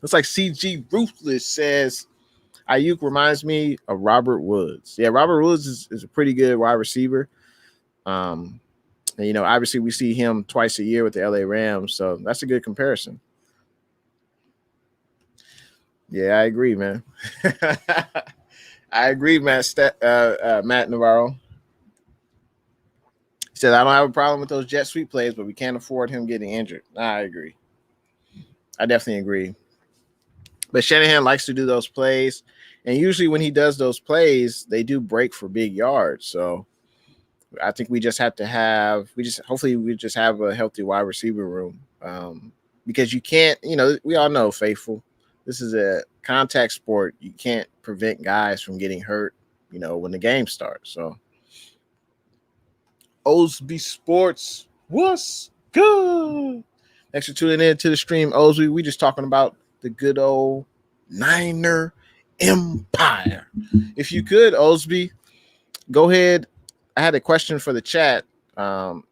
Looks like CG Ruthless says, Ayuk reminds me of Robert Woods. Yeah, Robert Woods is a pretty good wide receiver. And, obviously we see him twice a year with the LA Rams, so that's a good comparison. Yeah, I agree, man. I agree, Matt Navarro. He said, I don't have a problem with those jet sweep plays, but we can't afford him getting injured. I agree. I definitely agree. But Shanahan likes to do those plays. And usually when he does those plays, they do break for big yards. So I think we just have to hopefully we just have a healthy wide receiver room. Because you can't, we all know, Faithful, this is a contact sport. You can't prevent guys from getting hurt, when the game starts. So Osby Sports, what's good? Thanks for tuning in to the stream, Osby. We just talking about the good old Niner Empire. If you could, Osby, go ahead. I had a question for the chat. Top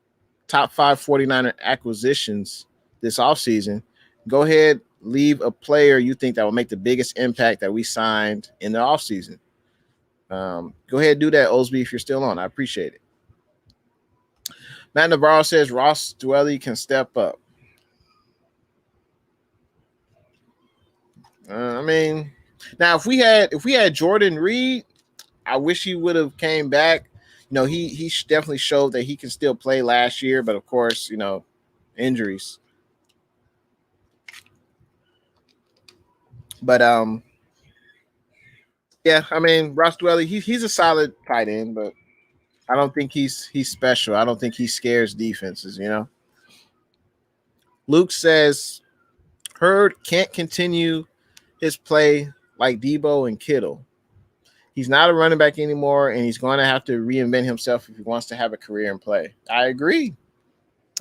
5 49er acquisitions this offseason. Go ahead, leave a player you think that will make the biggest impact that we signed in the offseason. Go ahead and do that, Osby, if you're still on. I appreciate it. Matt Navarro says Ross Dwelly can step up. Now if we had Jordan Reed, I wish he would have came back. He definitely showed that he can still play last year, but of course, injuries. But yeah, Ross Dwelly, he's a solid tight end, but I don't think he's special. I don't think he scares defenses. Luke says Hurd can't continue his play like Debo and Kittle. He's not a running back anymore, and he's going to have to reinvent himself if he wants to have a career in play. I agree.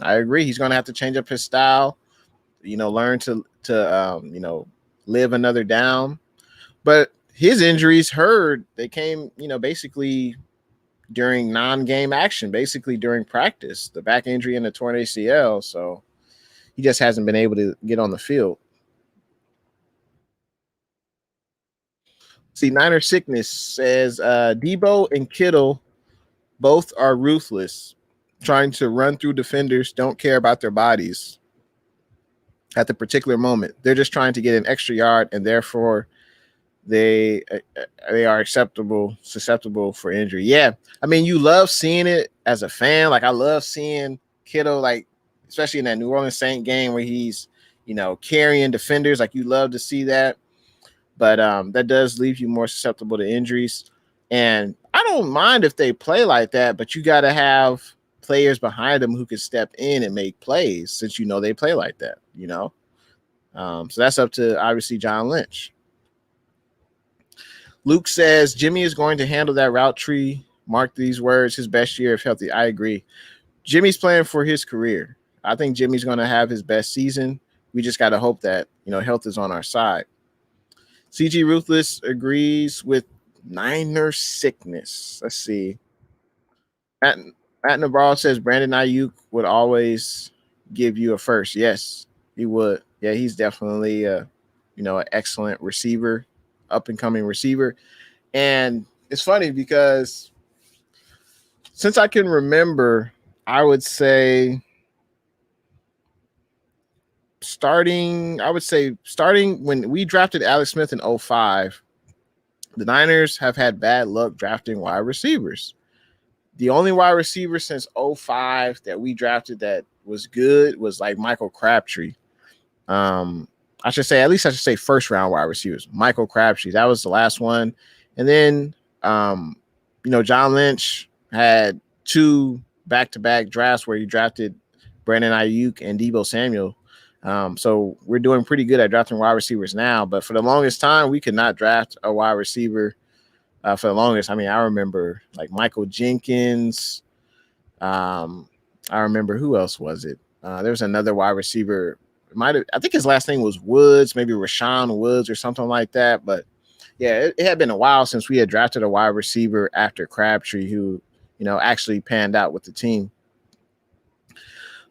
He's going to have to change up his style, learn to live another down. But his injuries, they came, basically during non-game action, basically during practice, the back injury and the torn ACL. So he just hasn't been able to get on the field. See, Niner Sickness says Debo and Kittle both are ruthless, trying to run through defenders, don't care about their bodies at the particular moment. They're just trying to get an extra yard, and therefore they are susceptible for injury. Yeah, you love seeing it as a fan. Like, I love seeing Kittle, like, especially in that New Orleans Saint game where he's, carrying defenders. Like, you love to see that. But that does leave you more susceptible to injuries. And I don't mind if they play like that, but you got to have players behind them who can step in and make plays, since they play like that, So that's up to, obviously, John Lynch. Luke says Jimmy is going to handle that route tree. Mark these words, his best year if healthy. I agree. Jimmy's playing for his career. I think Jimmy's going to have his best season. We just got to hope that, health is on our side. CG Ruthless agrees with Niner Sickness. Let's see. Matt Navarro says Brandon Ayuk would always give you a first. Yes, he would. Yeah, he's definitely an excellent receiver, up-and-coming receiver. And it's funny because since I can remember, I would say starting when we drafted Alex Smith in 05, the Niners have had bad luck drafting wide receivers. The only wide receiver since 05 that we drafted that was good was like Michael Crabtree. I should say first round wide receivers. Michael Crabtree, that was the last one. And then, John Lynch had 2 back-to-back drafts where he drafted Brandon Ayuk and Deebo Samuel. So we're doing pretty good at drafting wide receivers now. But for the longest time, we could not draft a wide receiver. For the longest, I remember like Michael Jenkins. I remember who else was it? There was another wide receiver. I think his last name was Woods, maybe Rashawn Woods or something like that. But yeah, it had been a while since we had drafted a wide receiver after Crabtree who, actually panned out with the team.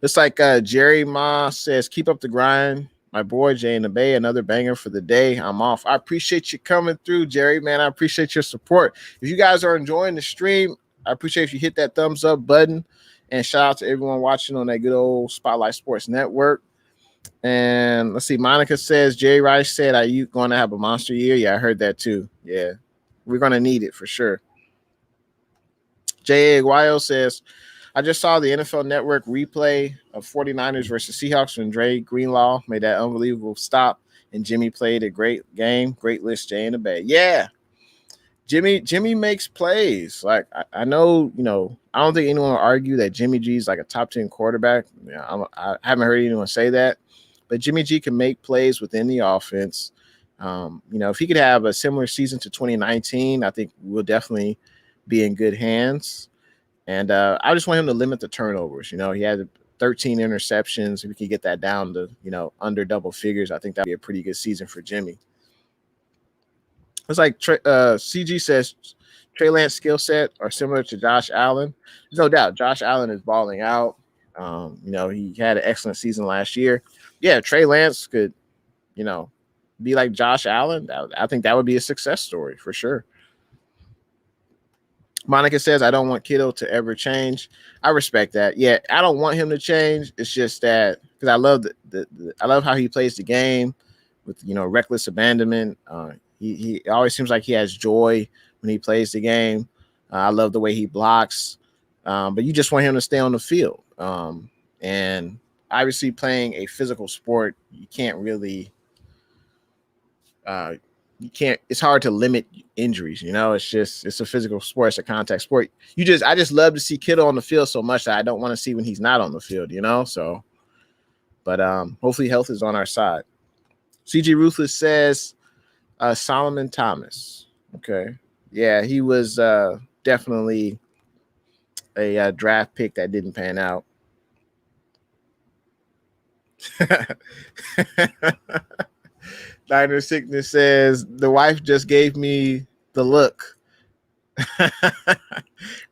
Looks like Jerry Ma says, keep up the grind. My boy, Jay in the Bay, another banger for the day. I'm off. I appreciate you coming through, Jerry, man. I appreciate your support. If you guys are enjoying the stream, I appreciate if you hit that thumbs up button. And shout out to everyone watching on that good old Spotlight Sports Network. And let's see, Monica says, Jerry Rice said, are you going to have a monster year? Yeah, I heard that too. Yeah, we're going to need it for sure. J.A. Aguayo says, I just saw the NFL Network replay of 49ers versus Seahawks when Dre Greenlaw made that unbelievable stop and Jimmy played a great game. Great list, Jay in the Bay. Yeah, Jimmy makes plays. Like, I know, I don't think anyone will argue that Jimmy G is like a top 10 quarterback. I haven't heard anyone say that. But Jimmy G can make plays within the offense. If he could have a similar season to 2019, I think we'll definitely be in good hands. And I just want him to limit the turnovers. He had 13 interceptions. If we could get that down to, under double figures, I think that'd be a pretty good season for Jimmy. It's like CG says, Trey Lance skill set are similar to Josh Allen. There's no doubt Josh Allen is balling out. He had an excellent season last year. Yeah, Trey Lance could, be like Josh Allen. I think that would be a success story for sure. Monica says, I don't want Kittle to ever change. I respect that. Yeah, I don't want him to change. It's just that because I love I love how he plays the game with, reckless abandonment. He always seems like he has joy when he plays the game. I love the way he blocks. But you just want him to stay on the field. And obviously playing a physical sport, you can't really it's hard to limit injuries. It's a physical sport. It's a contact sport. I just love to see Kittle on the field so much that I don't want to see when he's not on the field, so, but hopefully health is on our side. CG Ruthless says, Solomon Thomas. Okay. Yeah, he was definitely a draft pick that didn't pan out. Diner Sickness says, the wife just gave me the look.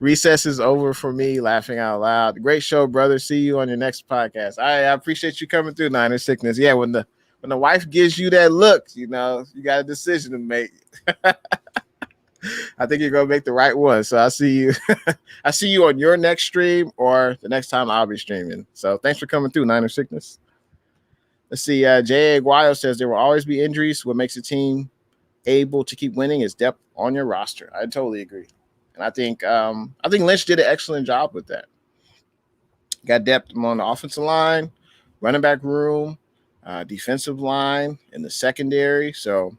Recess is over for me, laughing out loud. Great show, brother. See you on your next podcast. I appreciate you coming through, Niner Sickness. Yeah, when the wife gives you that look, you got a decision to make. I think you're gonna make the right one. So I see you. I see you on your next stream or the next time I'll be streaming. So thanks for coming through, Niner Sickness. Let's see. J.A. Aguayo says there will always be injuries. What makes a team able to keep winning is depth on your roster. I totally agree, and I think Lynch did an excellent job with that. Got depth on the offensive line, running back room, defensive line, and the secondary. So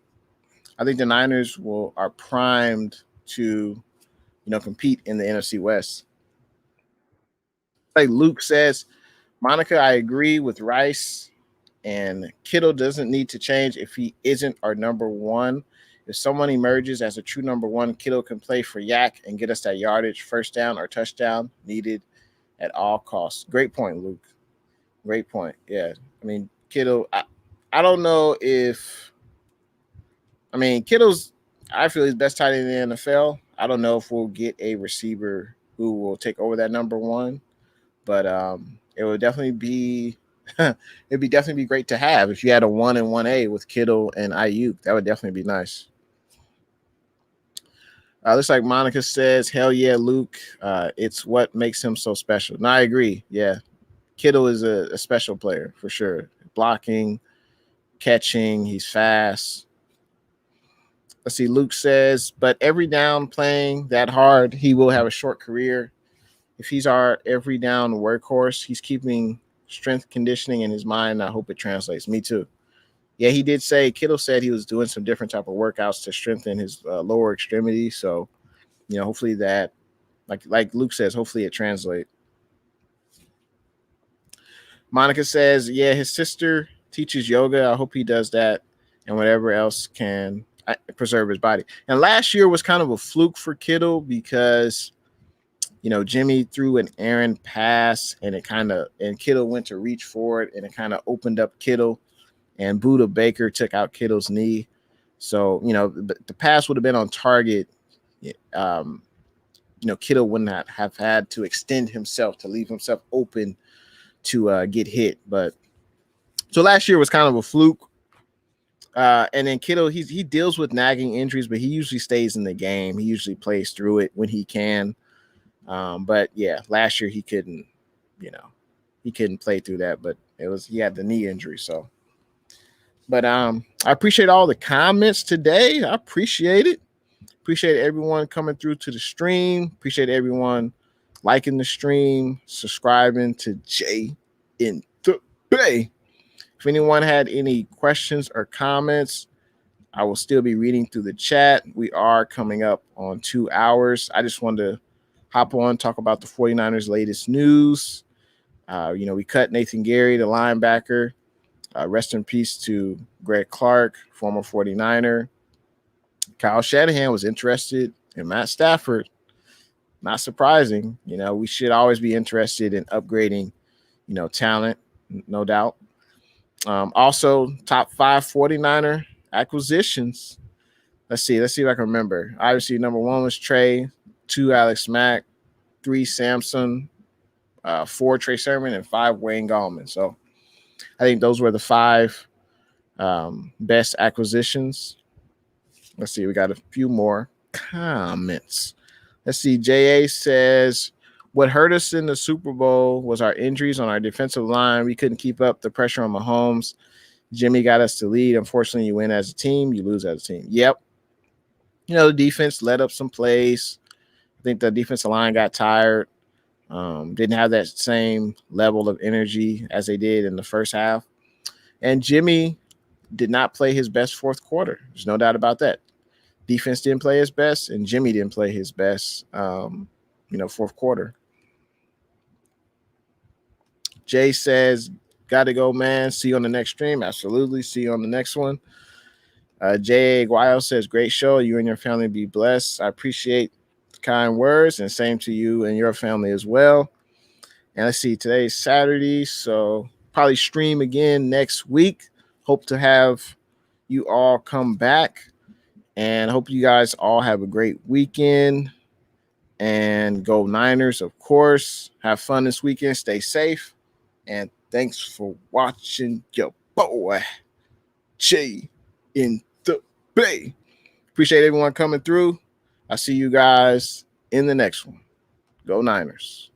I think the Niners are primed to, compete in the NFC West. Like Luke says, Monica, I agree with Rice. And Kittle doesn't need to change if he isn't our number one. If someone emerges as a true number one, Kittle can play for Yak and get us that yardage, first down or touchdown needed at all costs. Great point, Luke. Great point. Yeah. Kittle, I don't know if Kittle's, I feel he's best tight end in the NFL. I don't know if we'll get a receiver who will take over that number one, but it would definitely be it'd be definitely be great to have if you had a 1 and 1A with Kittle and Ayuk. That would definitely be nice. Looks like Monica says, hell yeah, Luke. It's what makes him so special. No, I agree. Yeah. Kittle is a special player for sure. blocking, catching. He's fast. Let's see. Luke says, but every down playing that hard, he will have a short career. If he's our every down workhorse, he's keeping strength conditioning in his mind. I hope it translates. Me too. Yeah, he did say, Kittle said he was doing some different type of workouts to strengthen his lower extremity. So, hopefully that, like Luke says, hopefully it translates. Monica says, yeah, his sister teaches yoga. I hope he does that and whatever else can preserve his body. And last year was kind of a fluke for Kittle because, Jimmy threw an errant pass and Kittle went to reach for it and it kind of opened up Kittle, and Buda Baker took out Kittle's knee. So, the pass would have been on target. Kittle would not have had to extend himself to leave himself open to get hit. But so last year was kind of a fluke. And then Kittle, he deals with nagging injuries, but he usually stays in the game. He usually plays through it when he can. But yeah, last year he couldn't play through that, but he had the knee injury. So, but I appreciate all the comments today. I appreciate it. Appreciate everyone coming through to the stream. Appreciate everyone liking the stream, subscribing to Jay in the Bay. If anyone had any questions or comments, I will still be reading through the chat. We are coming up on 2 hours. I just wanted to hop on, talk about the 49ers' latest news. We cut Nathan Gary, the linebacker. Rest in peace to Greg Clark, former 49er. Kyle Shanahan was interested in Matt Stafford. Not surprising. We should always be interested in upgrading, talent, no doubt. Also, top 5 49er acquisitions. Let's see if I can remember. Obviously, number 1 was Trey, 2 Alex Mack, 3 Samson, 4 Trey Sermon, and 5 Wayne Gallman. So I think those were the 5 best acquisitions. Let's see. We got a few more comments. Let's see. JA says, what hurt us in the Super Bowl was our injuries on our defensive line. We couldn't keep up the pressure on Mahomes. Jimmy got us to lead. Unfortunately, you win as a team, you lose as a team. Yep. The defense let up some plays. I think the defensive line got tired. Didn't have that same level of energy as they did in the first half. And Jimmy did not play his best fourth quarter. There's no doubt about that. Defense didn't play his best, and Jimmy didn't play his best, fourth quarter. Jay says, got to go, man. See you on the next stream. Absolutely. See you on the next one. Jay Aguayo says, great show. You and your family be blessed. I appreciate the kind words, and same to you and your family as well. And let's see, today's Saturday, so probably stream again next week. Hope to have you all come back, and hope you guys all have a great weekend. And go Niners, of course. Have fun this weekend. Stay safe. And thanks for watching your boy, Jay in the Bay. Appreciate everyone coming through. I'll see you guys in the next one. Go Niners.